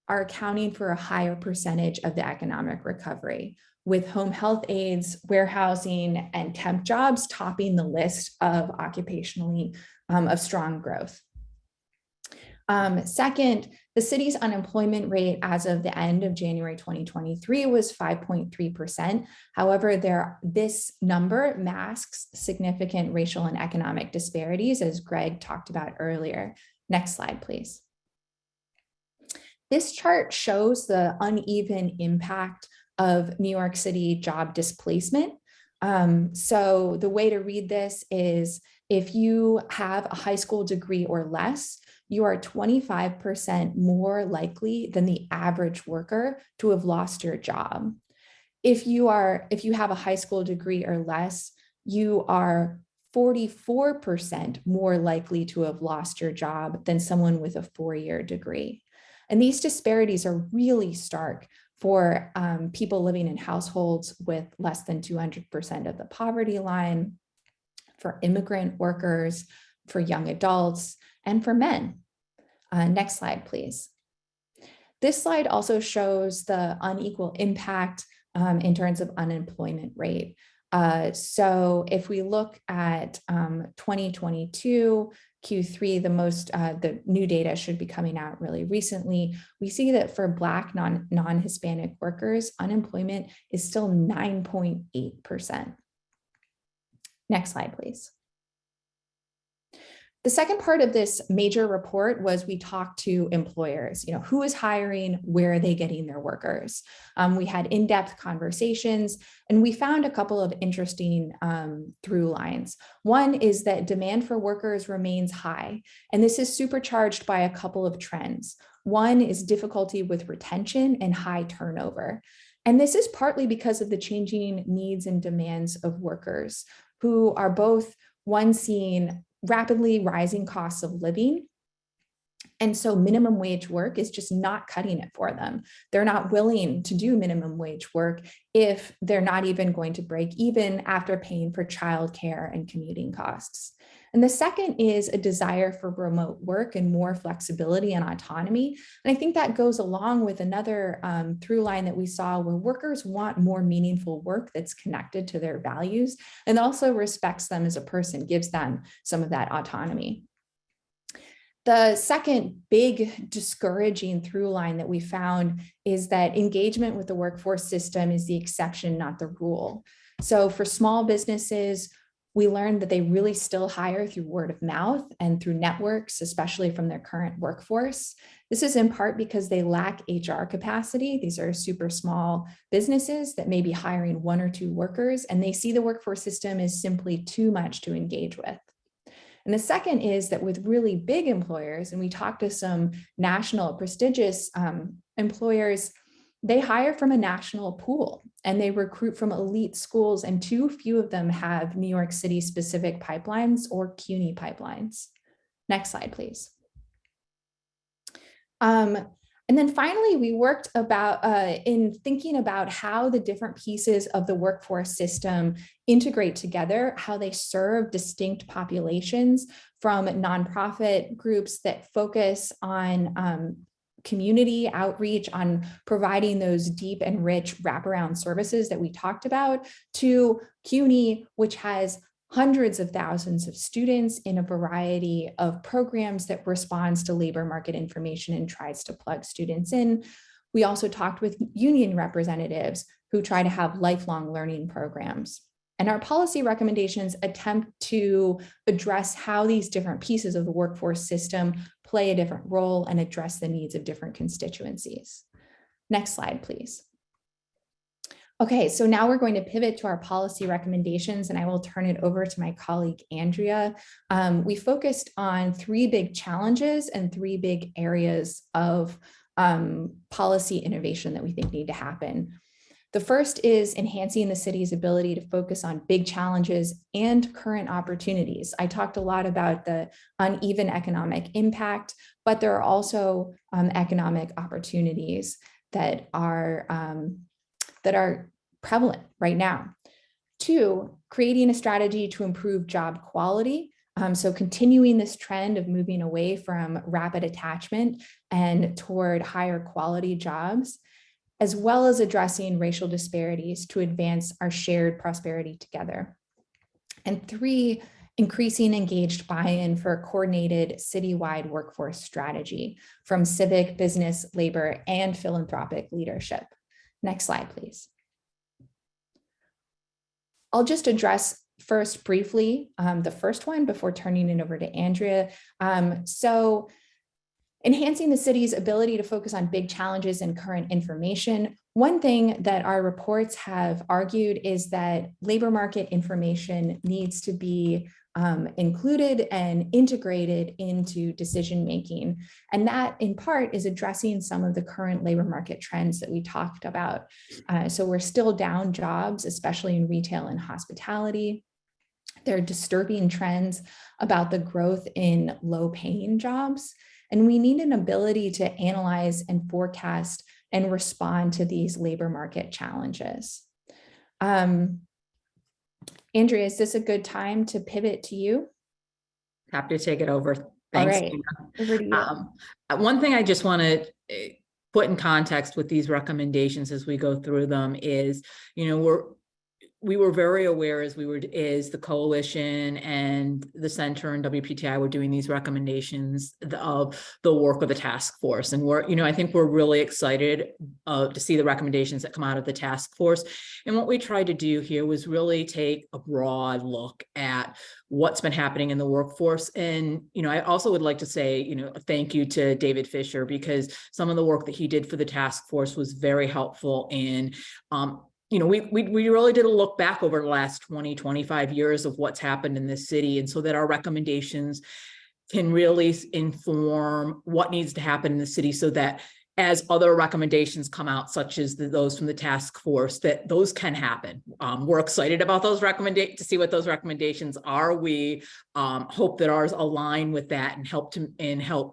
[SPEAKER 3] are accounting for a higher percentage of the economic recovery, with home health aides, warehousing, and temp jobs topping the list of occupationally of strong growth. Second, the city's unemployment rate as of the end of January 2023 was 5.3%. However, this number masks significant racial and economic disparities, as Greg talked about earlier. Next slide, please. This chart shows the uneven impact of New York City job displacement. So the way to read this is, if you have a high school degree or less, you are 25% more likely than the average worker to have lost your job. If you have a high school degree or less, you are 44% more likely to have lost your job than someone with a 4-year degree. And these disparities are really stark for people living in households with less than 200% of the poverty line, for immigrant workers, for young adults, and for men. Next slide, please. This slide also shows the unequal impact in terms of unemployment rate. So if we look at 2022 Q3, the new data should be coming out really recently. We see that for Black non-Hispanic workers, unemployment is still 9.8%. Next slide, please. The second part of this major report was we talked to employers, who is hiring, where are they getting their workers? We had in-depth conversations, and we found a couple of interesting through lines. One is that demand for workers remains high, and this is supercharged by a couple of trends. One is difficulty with retention and high turnover. And this is partly because of the changing needs and demands of workers who are both, one, seeing rapidly rising costs of living. And so minimum wage work is just not cutting it for them. They're not willing to do minimum wage work if they're not even going to break even after paying for childcare and commuting costs. And the second is a desire for remote work and more flexibility and autonomy. And I think that goes along with another through line that we saw, where workers want more meaningful work that's connected to their values and also respects them as a person, gives them some of that autonomy. The second big discouraging through line that we found is that engagement with the workforce system is the exception, not the rule. So for small businesses, we learned that they really still hire through word of mouth and through networks, especially from their current workforce. This is in part because they lack HR capacity. These are super small businesses that may be hiring 1 or 2 workers, and they see the workforce system as simply too much to engage with. And the second is that with really big employers, and we talked to some national prestigious employers, they hire from a national pool and they recruit from elite schools, and too few of them have New York City specific pipelines or CUNY pipelines. Next slide, please. And then finally, we worked about in thinking about how the different pieces of the workforce system integrate together, how they serve distinct populations, from nonprofit groups that focus on community outreach, on providing those deep and rich wraparound services that we talked about, to CUNY, which has hundreds of thousands of students in a variety of programs that responds to labor market information and tries to plug students in. We also talked with union representatives who try to have lifelong learning programs. And our policy recommendations attempt to address how these different pieces of the workforce system play a different role and address the needs of different constituencies. Next slide, please. Okay, so now we're going to pivot to our policy recommendations, and I will turn it over to my colleague, Andrea. We focused on 3 big challenges and 3 big areas of policy innovation that we think need to happen. The first is enhancing the city's ability to focus on big challenges and current opportunities. I talked a lot about the uneven economic impact, but there are also economic opportunities that are prevalent right now. 2, creating a strategy to improve job quality. So continuing this trend of moving away from rapid attachment and toward higher quality jobs, as well as addressing racial disparities to advance our shared prosperity together. And 3, increasing engaged buy-in for a coordinated citywide workforce strategy from civic, business, labor, and philanthropic leadership. Next slide, please. I'll just address first briefly the first one before turning it over to Andrea. So enhancing the city's ability to focus on big challenges and current information. One thing that our reports have argued is that labor market information needs to be included and integrated into decision-making. And that in part is addressing some of the current labor market trends that we talked about. So we're still down jobs, especially in retail and hospitality. There are disturbing trends about the growth in low-paying jobs. And we need an ability to analyze and forecast and respond to these labor market challenges. Andrea, is this a good time to pivot to you?
[SPEAKER 4] Happy to take it over.
[SPEAKER 3] All
[SPEAKER 4] Thanks.
[SPEAKER 3] right, over to you.
[SPEAKER 4] One thing I just want to put in context with these recommendations as we go through them is, we were very aware as the coalition and the center and WPTI were doing these recommendations of the work of the task force. And I think we're really excited to see the recommendations that come out of the task force. And what we tried to do here was really take a broad look at what's been happening in the workforce. And, I also would like to say, thank you to David Fisher, because some of the work that he did for the task force was very helpful in, we really did a look back over the last 20, 25 years of what's happened in this city. And so that our recommendations can really inform what needs to happen in the city so that as other recommendations come out, such as those from the task force, that those can happen. We're excited about those recommendations, to see what those recommendations are. We hope that ours align with that and help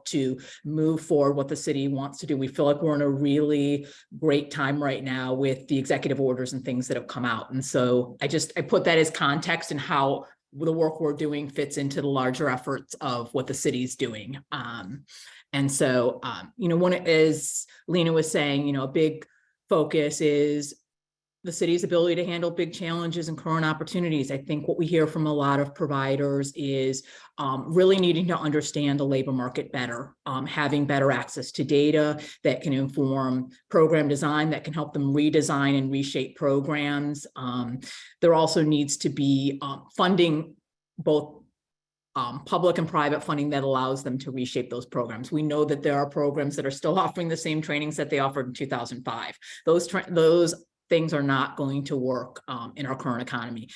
[SPEAKER 4] to move forward what the city wants to do. We feel like we're in a really great time right now with the executive orders and things that have come out. And so I put that as context and how the work we're doing fits into the larger efforts of what the city's doing. And so, as Lena was saying, a big focus is the city's ability to handle big challenges and current opportunities. I think what we hear from a lot of providers is really needing to understand the labor market better, having better access to data that can inform program design, that can help them redesign and reshape programs. There also needs to be funding, both public and private funding, that allows them to reshape those programs. We know that there are programs that are still offering the same trainings that they offered in 2005. Those things are not going to work in our current economy.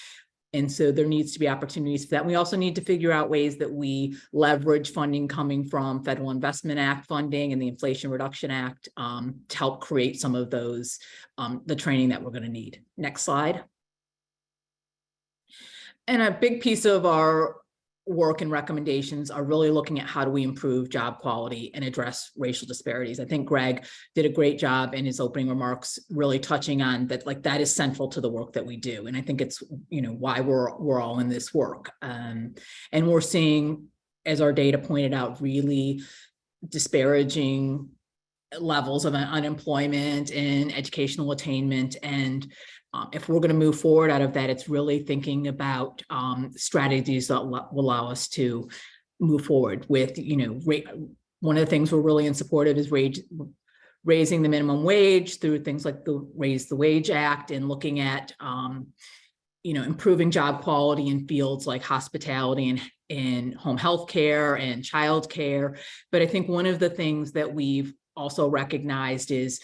[SPEAKER 4] And so there needs to be opportunities for that. We also need to figure out ways that we leverage funding coming from Federal Investment Act funding and the Inflation Reduction Act to help create some of those, the training that we're going to need. Next slide. And a big piece of our work and recommendations are really looking at how do we improve job quality and address racial disparities. I think Greg did a great job in his opening remarks, really touching on that, like that is central to the work that we do. And I think it's, why we're all in this work. And we're seeing, as our data pointed out, really disparaging levels of unemployment and educational attainment. And if we're going to move forward out of that, it's really thinking about strategies that will allow us to move forward with, one of the things we're really in support of is raising the minimum wage through things like the Raise the Wage Act, and looking at, improving job quality in fields like hospitality and in home health care and child care. But I think one of the things that we've also recognized is,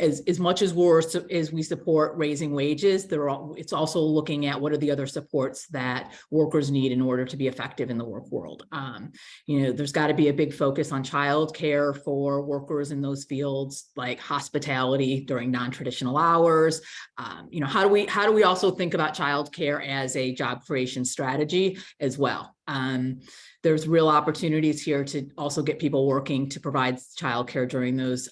[SPEAKER 4] as much as we support raising wages, it's also looking at what are the other supports that workers need in order to be effective in the work world. There's got to be a big focus on child care for workers in those fields like hospitality during non-traditional hours. How do we also think about child care as a job creation strategy as well? There's real opportunities here to also get people working to provide childcare during those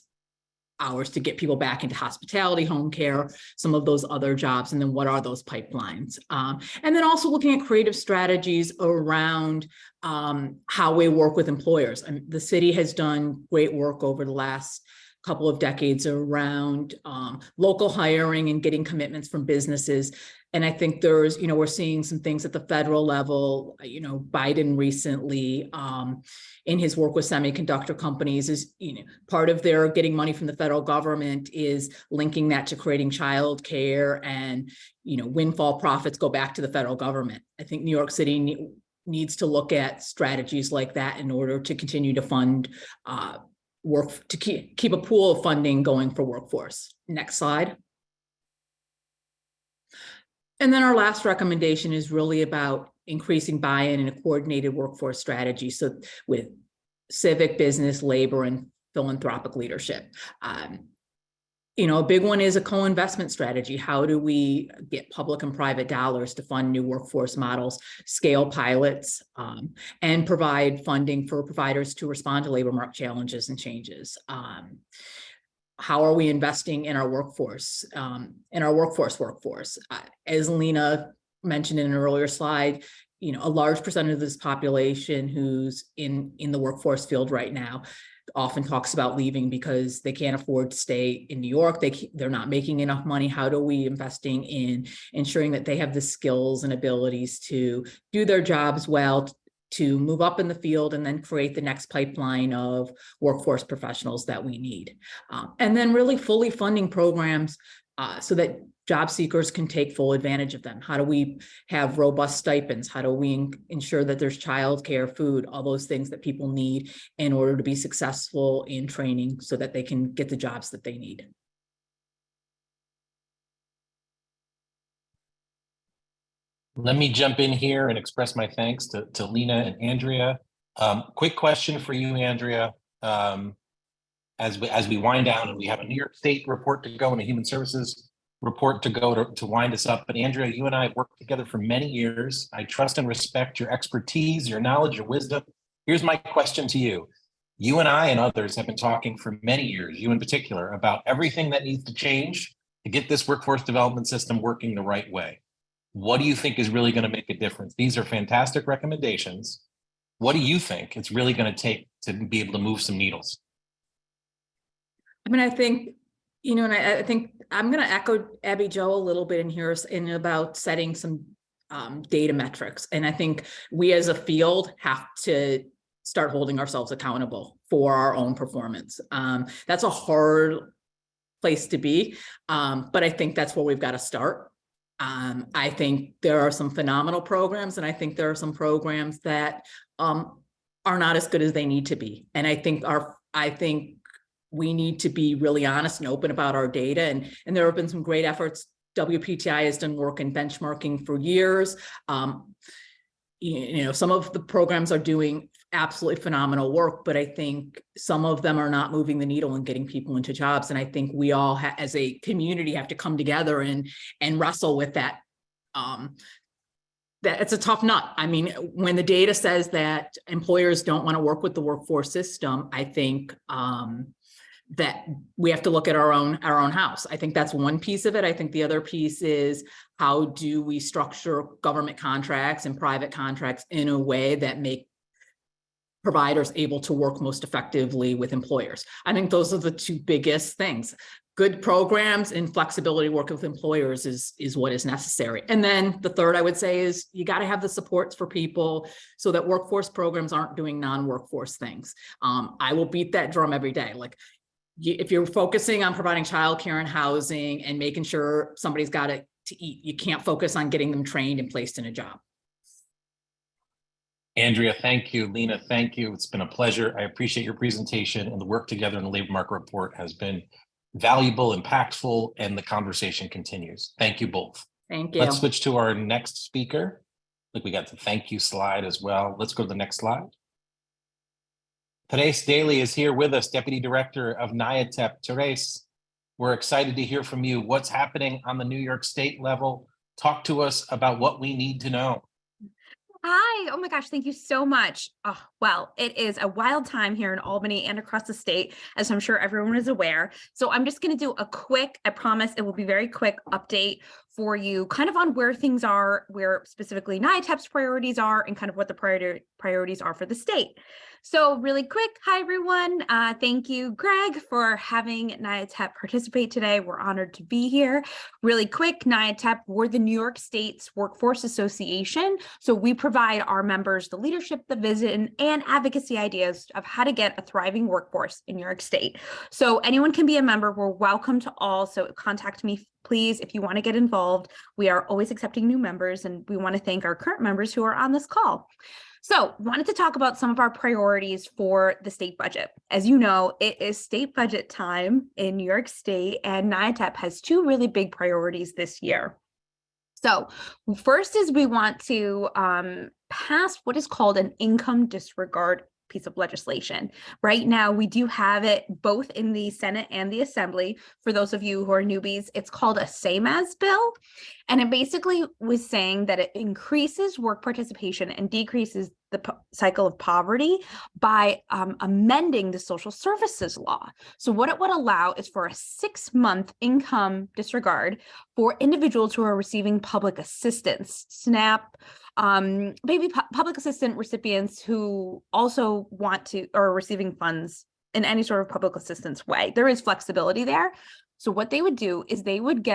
[SPEAKER 4] hours, to get people back into hospitality, home care, some of those other jobs, and then what are those pipelines? And then also looking at creative strategies around how we work with employers. The city has done great work over the last couple of decades around local hiring and getting commitments from businesses. And I think there's, we're seeing some things at the federal level. Biden recently, in his work with semiconductor companies, is, part of their getting money from the federal government is linking that to creating childcare, and, windfall profits go back to the federal government. I think New York City needs to look at strategies like that in order to continue to fund work, to keep a pool of funding going for workforce. Next slide. And then our last recommendation is really about increasing buy-in and a coordinated workforce strategy. So with civic, business, labor, and philanthropic leadership. A big one is a co-investment strategy. How do we get public and private dollars to fund new workforce models, scale pilots, and provide funding for providers to respond to labor market challenges and changes? How are we investing in our workforce, workforce? As Lena mentioned in an earlier slide, a large percentage of this population who's in the workforce field right now often talks about leaving because they can't afford to stay in New York. They're not making enough money. How do we investing in ensuring that they have the skills and abilities to do their jobs well, to move up in the field, and then create the next pipeline of workforce professionals that we need. And then really fully funding programs so that job seekers can take full advantage of them. How do we have robust stipends? How do we ensure that there's childcare, food, all those things that people need in order to be successful in training so that they can get the jobs that they need?
[SPEAKER 1] Let me jump in here and express my thanks to Lena and Andrea. Quick question for you, Andrea. As we wind down, and we have a New York State report to go and a Human Services report to go to wind us up. But Andrea, you and I have worked together for many years. I trust and respect your expertise, your knowledge, your wisdom. Here's my question to you. You and I and others have been talking for many years, you in particular, about everything that needs to change to get this workforce development system working the right way. What do you think is really going to make a difference? These are fantastic recommendations. What do you think it's really going to take to be able to move some needles?
[SPEAKER 4] I mean, I think, and I think I'm going to echo Abby Jo a little bit in here about setting some data metrics. And I think we as a field have to start holding ourselves accountable for our own performance. That's a hard place to be, but I think that's where we've got to start. I think there are some phenomenal programs, and I think there are some programs that are not as good as they need to be. And I think we need to be really honest and open about our data. And there have been some great efforts. WPTI has done work in benchmarking for years. Some of the programs are doing absolutely phenomenal work, but I think some of them are not moving the needle and getting people into jobs. And I think we all, as a community, have to come together and wrestle with that. That it's a tough nut. I mean, when the data says that employers don't want to work with the workforce system, I think that we have to look at our own house. I think that's one piece of it. I think the other piece is, how do we structure government contracts and private contracts in a way that make providers able to work most effectively with employers? I think those are the two biggest things. Good programs and flexibility work with employers is what is necessary. And then the third, I would say, is you got to have the supports for people so that workforce programs aren't doing non-workforce things. I will beat that drum every day. Like, if you're focusing on providing childcare and housing and making sure somebody's got to eat, you can't focus on getting them trained and placed in a job.
[SPEAKER 1] Andrea, thank you. Lena, thank you. It's been a pleasure. I appreciate your presentation, and the work together in the labor market report has been valuable, impactful, and the conversation continues. Thank you both.
[SPEAKER 4] Thank you.
[SPEAKER 1] Let's switch to our next speaker. Look, we got the thank you slide as well. Let's go to the next slide. Therese Daly is here with us, Deputy Director of NYATEP. Therese, we're excited to hear from you. What's happening on the New York State level? Talk to us about what we need to know.
[SPEAKER 5] Hi. Oh my gosh. Thank you so much. Oh, well, it is a wild time here in Albany and across the state, as I'm sure everyone is aware. So I'm just going to do a quick, I promise it will be very quick update for you, kind of on where things are, where specifically NYATEP's priorities are, and kind of what the priorities are for the state. So really quick, hi everyone. Thank you, Greg, for having NYATEP participate today. We're honored to be here. Really quick, NYATEP, we're the New York State's Workforce Association. So we provide our members the leadership, the vision, and advocacy ideas of how to get a thriving workforce in New York State. So anyone can be a member. We're welcome to all. So contact me, please, if you want to get involved. We are always accepting new members, and we want to thank our current members who are on this call. So wanted to talk about some of our priorities for the state budget. As you know, it is state budget time in New York State, and NYATEP has two really big priorities this year. So first is we want to pass what is called an income disregard piece of legislation. Right now, we do have it both in the Senate and the Assembly. For those of you who are newbies, it's called a same as bill. And it basically was saying that it increases work participation and decreases the cycle of poverty by amending the social services law. So what it would allow is for a 6-month income disregard for individuals who are receiving public assistance, SNAP, maybe public assistance recipients who also want to or are receiving funds in any sort of public assistance way. There is flexibility there. So what they would do is they would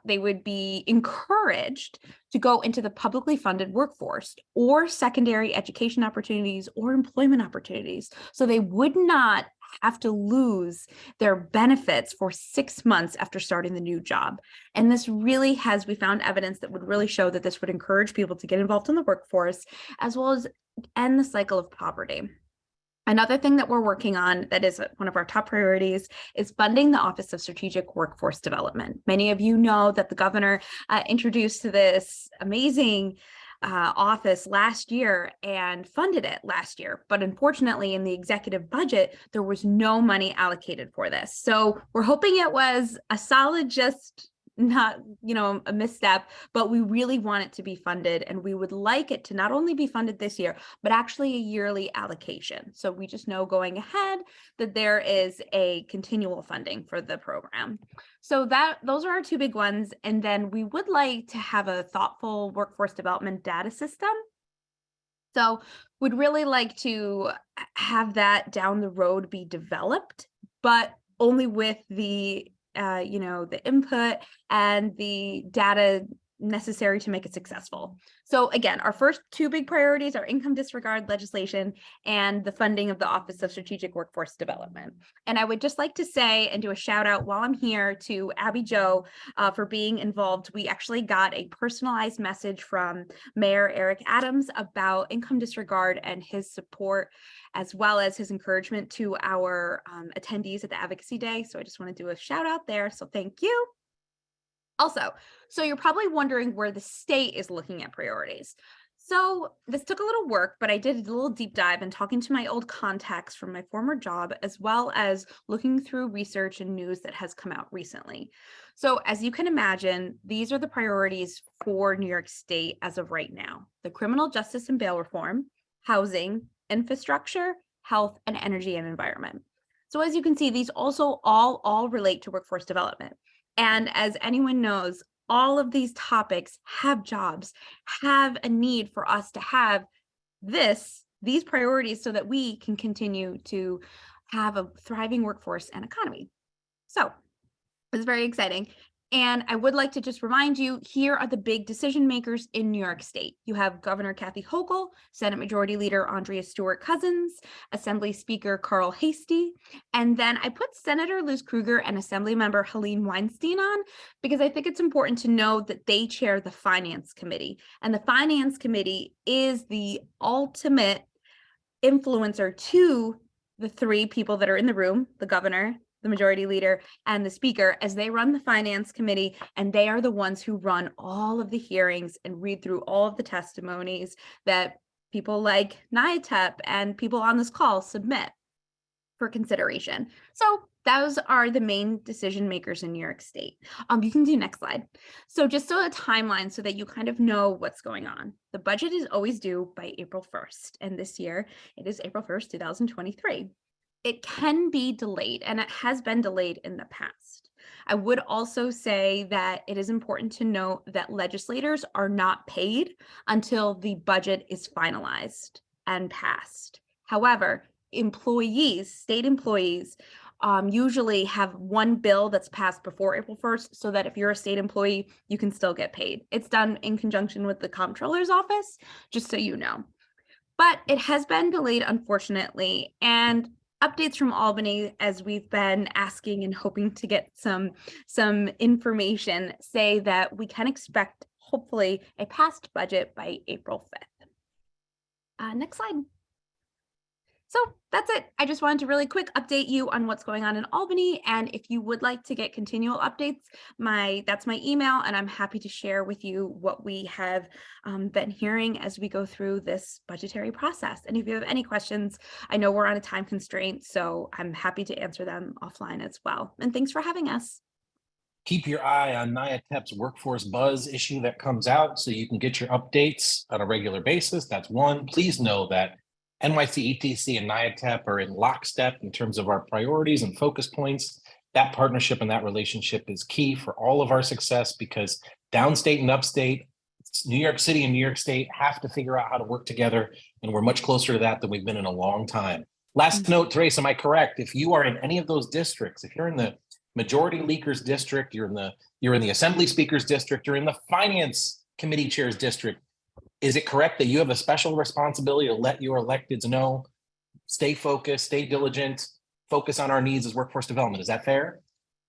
[SPEAKER 5] they would be encouraged to go into the publicly funded workforce or secondary education opportunities or employment opportunities. So they would not have to lose their benefits for 6 months after starting the new job. And this really we found evidence that would really show that this would encourage people to get involved in the workforce, as well as end the cycle of poverty. Another thing that we're working on that is one of our top priorities is funding the Office of Strategic Workforce Development. Many of you know that the governor introduced this amazing office last year and funded it last year. But unfortunately, in the executive budget, there was no money allocated for this. So we're hoping it was a solid, just not, a misstep, but we really want it to be funded, and we would like it to not only be funded this year, but actually a yearly allocation. So we just know going ahead that there is a continual funding for the program. So those are our two big ones. And then we would like to have a thoughtful workforce development data system. So we'd really like to have that down the road be developed, but only with the the input and the data necessary to make it successful. So again, our first two big priorities are income disregard legislation and the funding of the Office of Strategic Workforce Development. And I would just like to say and do a shout out while I'm here to Abby Jo for being involved. We actually got a personalized message from Mayor Eric Adams about income disregard and his support, as well as his encouragement to our attendees at the Advocacy Day. So I just want to do a shout out there. So thank you. Also, so you're probably wondering where the state is looking at priorities. So this took a little work, but I did a little deep dive and talking to my old contacts from my former job, as well as looking through research and news that has come out recently. So as you can imagine, these are the priorities for New York State as of right now: the criminal justice and bail reform, housing, infrastructure, health, and energy and environment. So as you can see, these also all relate to workforce development. And as anyone knows, all of these topics have jobs, have a need for us to have these priorities so that we can continue to have a thriving workforce and economy. So it's very exciting. And I would like to just remind you, here are the big decision makers in New York State. You have Governor Kathy Hochul, Senate Majority Leader Andrea Stewart-Cousins, Assembly Speaker Carl Hastie, and then I put Senator Liz Krueger and Assembly Member Helene Weinstein on because I think it's important to know that they chair the Finance Committee. And the Finance Committee is the ultimate influencer to the three people that are in the room: the governor, the majority leader, and the speaker, as they run the Finance Committee, and they are the ones who run all of the hearings and read through all of the testimonies that people like NYATEP and people on this call submit for consideration. So those are the main decision makers in New York State. You can do next slide. So just a timeline so that you kind of know what's going on. The budget is always due by April 1st, and this year it is April 1st, 2023. It can be delayed, and it has been delayed in the past. I would also say that it is important to note that legislators are not paid until the budget is finalized and passed. However, state employees, usually have one bill that's passed before April 1st, so that if you're a state employee, you can still get paid. It's done in conjunction with the comptroller's office, just so you know. But it has been delayed, unfortunately, and updates from Albany, as we've been asking and hoping to get some information, say that we can expect, hopefully, a passed budget by April 5th. Next slide. So that's it. I just wanted to really quick update you on what's going on in Albany. And if you would like to get continual updates, that's my email, and I'm happy to share with you what we have been hearing as we go through this budgetary process. And if you have any questions, I know we're on a time constraint, so I'm happy to answer them offline as well. And thanks for having us.
[SPEAKER 1] Keep your eye on NYATEP's workforce buzz issue that comes out so you can get your updates on a regular basis. That's one. Please know that NYCETC and NYATEP are in lockstep in terms of our priorities and focus points. That partnership and that relationship is key for all of our success, because downstate and upstate, New York City and New York State have to figure out how to work together. And we're much closer to that than we've been in a long time. Last note, Therese, am I correct? If you are in any of those districts, if you're in the majority leakers district, you're in the assembly speakers district, you're in the finance committee chairs district, is it correct that you have a special responsibility to let your electeds know, stay focused, stay diligent, focus on our needs as workforce development? Is that fair?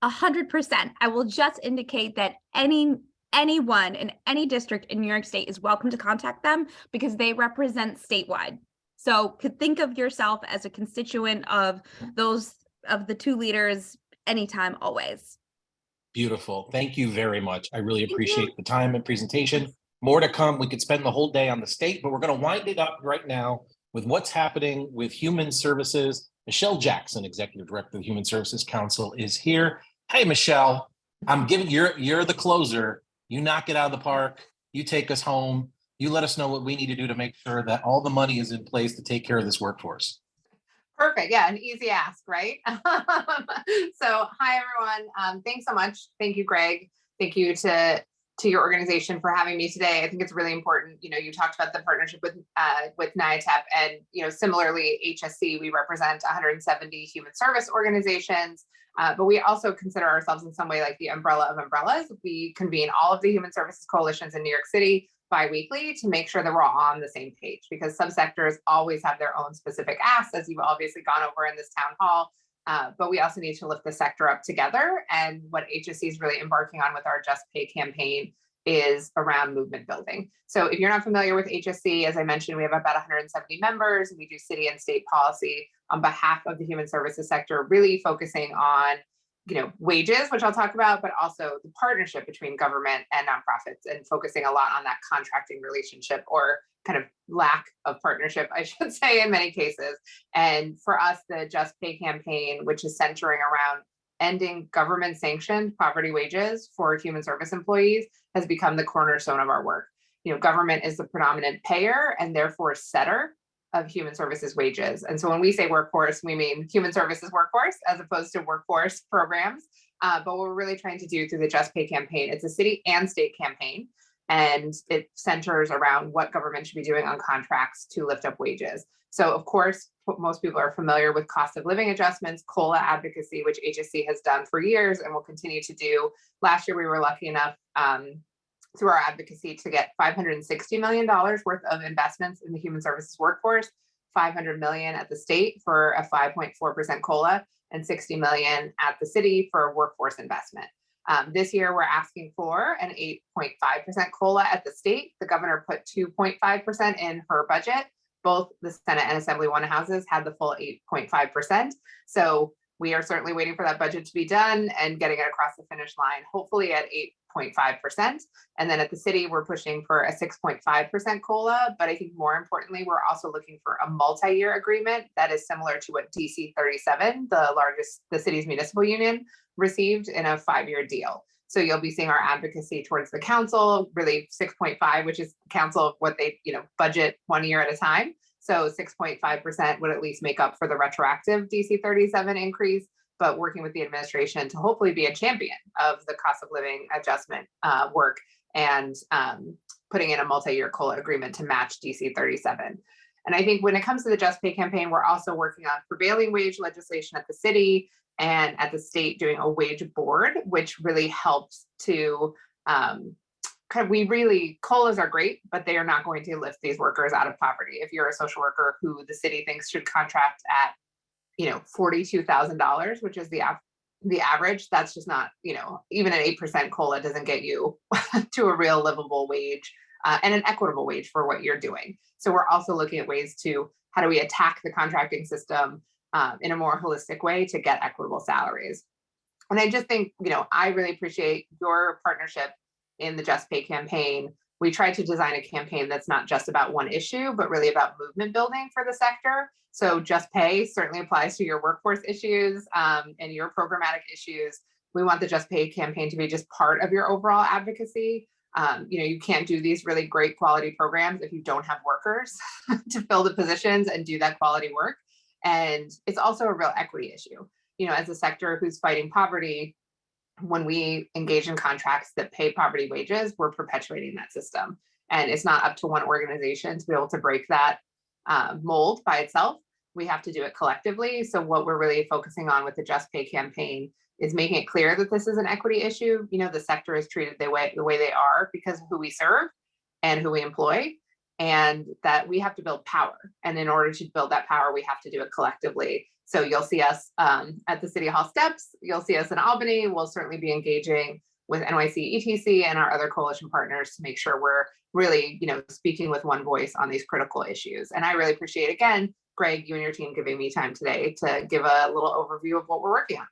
[SPEAKER 5] 100%. I will just indicate that anyone in any district in New York State is welcome to contact them, because they represent statewide. So could think of yourself as a constituent of the two leaders anytime, always.
[SPEAKER 1] Beautiful. Thank you very much. I really appreciate the time and presentation. More to come. We could spend the whole day on the state, but we're going to wind it up right now with what's happening with Human Services. Michelle Jackson, Executive Director of the Human Services Council, is here. Hey, Michelle, you're the closer. You knock it out of the park. You take us home. You let us know what we need to do to make sure that all the money is in place to take care of this workforce.
[SPEAKER 6] Perfect. Yeah, an easy ask, right? So hi, everyone. Thanks so much. Thank you, Greg. Thank you to your organization for having me today. I think it's really important. You talked about the partnership with NYATEP, and similarly, HSC, we represent 170 human service organizations, but we also consider ourselves in some way like the umbrella of umbrellas. We convene all of the human services coalitions in New York City bi-weekly to make sure that we're all on the same page, because subsectors always have their own specific asks, as you've obviously gone over in this town hall. But we also need to lift the sector up together. And what HSC is really embarking on with our Just Pay campaign is around movement building. So if you're not familiar with HSC, as I mentioned, we have about 170 members. We do city and state policy on behalf of the human services sector, really focusing on wages, which I'll talk about, but also the partnership between government and nonprofits, and focusing a lot on that contracting relationship, or kind of lack of partnership, I should say, in many cases. And for us, the Just Pay campaign, which is centering around ending government sanctioned poverty wages for human service employees, has become the cornerstone of our work. Government is the predominant payer and therefore setter of human services wages. And so when we say workforce, we mean human services workforce as opposed to workforce programs. But what we're really trying to do through the Just Pay campaign, it's a city and state campaign, and it centers around what government should be doing on contracts to lift up wages. So of course, most people are familiar with cost of living adjustments, COLA advocacy, which HSC has done for years and will continue to do. Last year, we were lucky enough through our advocacy to get $560 million worth of investments in the human services workforce, $500 million at the state for a 5.4% COLA, and $60 million at the city for workforce investment. This year, we're asking for an 8.5% COLA at the state. The governor put 2.5% in her budget. Both the Senate and Assembly One houses had the full 8.5%. So we are certainly waiting for that budget to be done and getting it across the finish line, hopefully at 8.5%. And then at the city, we're pushing for a 6.5% COLA. But I think more importantly, we're also looking for a multi-year agreement that is similar to what DC 37, the city's municipal union, received in a 5-year deal. So you'll be seeing our advocacy towards the council, really 6.5, which is council what they budget 1 year at a time. So 6.5% would at least make up for the retroactive DC 37 increase, but working with the administration to hopefully be a champion of the cost of living adjustment work, and putting in a multi-year COLA agreement to match DC 37. And I think when it comes to the Just Pay campaign, we're also working on prevailing wage legislation at the city and at the state, doing a wage board, which really helps to COLAs are great, but they are not going to lift these workers out of poverty. If you're a social worker who the city thinks should contract at, $42,000, which is the average, that's just not, even an 8% COLA doesn't get you to a real livable wage and an equitable wage for what you're doing. So we're also looking at ways to how do we attack the contracting system in a more holistic way to get equitable salaries. And I just think, I really appreciate your partnership in the Just Pay campaign. We tried to design a campaign that's not just about one issue, but really about movement building for the sector. So Just Pay certainly applies to your workforce issues and your programmatic issues. We want the Just Pay campaign to be just part of your overall advocacy. You can't do these really great quality programs if you don't have workers to fill the positions and do that quality work. And it's also a real equity issue. As a sector who's fighting poverty, when we engage in contracts that pay poverty wages, we're perpetuating that system. And it's not up to one organization to be able to break that mold by itself. We have to do it collectively. So what we're really focusing on with the Just Pay campaign is making it clear that this is an equity issue. The sector is treated the way they are because of who we serve and who we employ, and that we have to build power. And in order to build that power, we have to do it collectively. So you'll see us at the City Hall steps. You'll see us in Albany. We'll certainly be engaging with NYCETC and our other coalition partners to make sure we're really, speaking with one voice on these critical issues. And I really appreciate, again, Greg, you and your team giving me time today to give a little overview of what we're working on.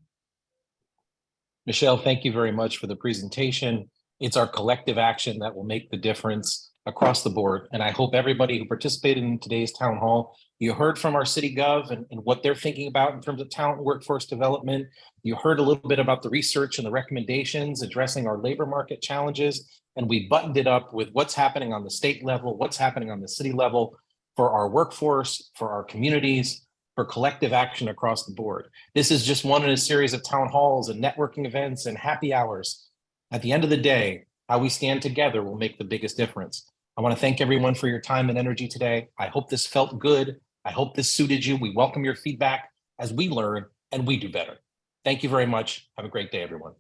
[SPEAKER 1] Michelle, thank you very much for the presentation. It's our collective action that will make the difference across the board. And I hope everybody who participated in today's town hall, you heard from our city gov and what they're thinking about in terms of talent and workforce development. You heard a little bit about the research and the recommendations addressing our labor market challenges. And we buttoned it up with what's happening on the state level, what's happening on the city level for our workforce, for our communities, for collective action across the board. This is just one in a series of town halls and networking events and happy hours. At the end of the day, how we stand together will make the biggest difference. I want to thank everyone for your time and energy today. I hope this felt good. I hope this suited you. We welcome your feedback as we learn and we do better. Thank you very much. Have a great day, everyone.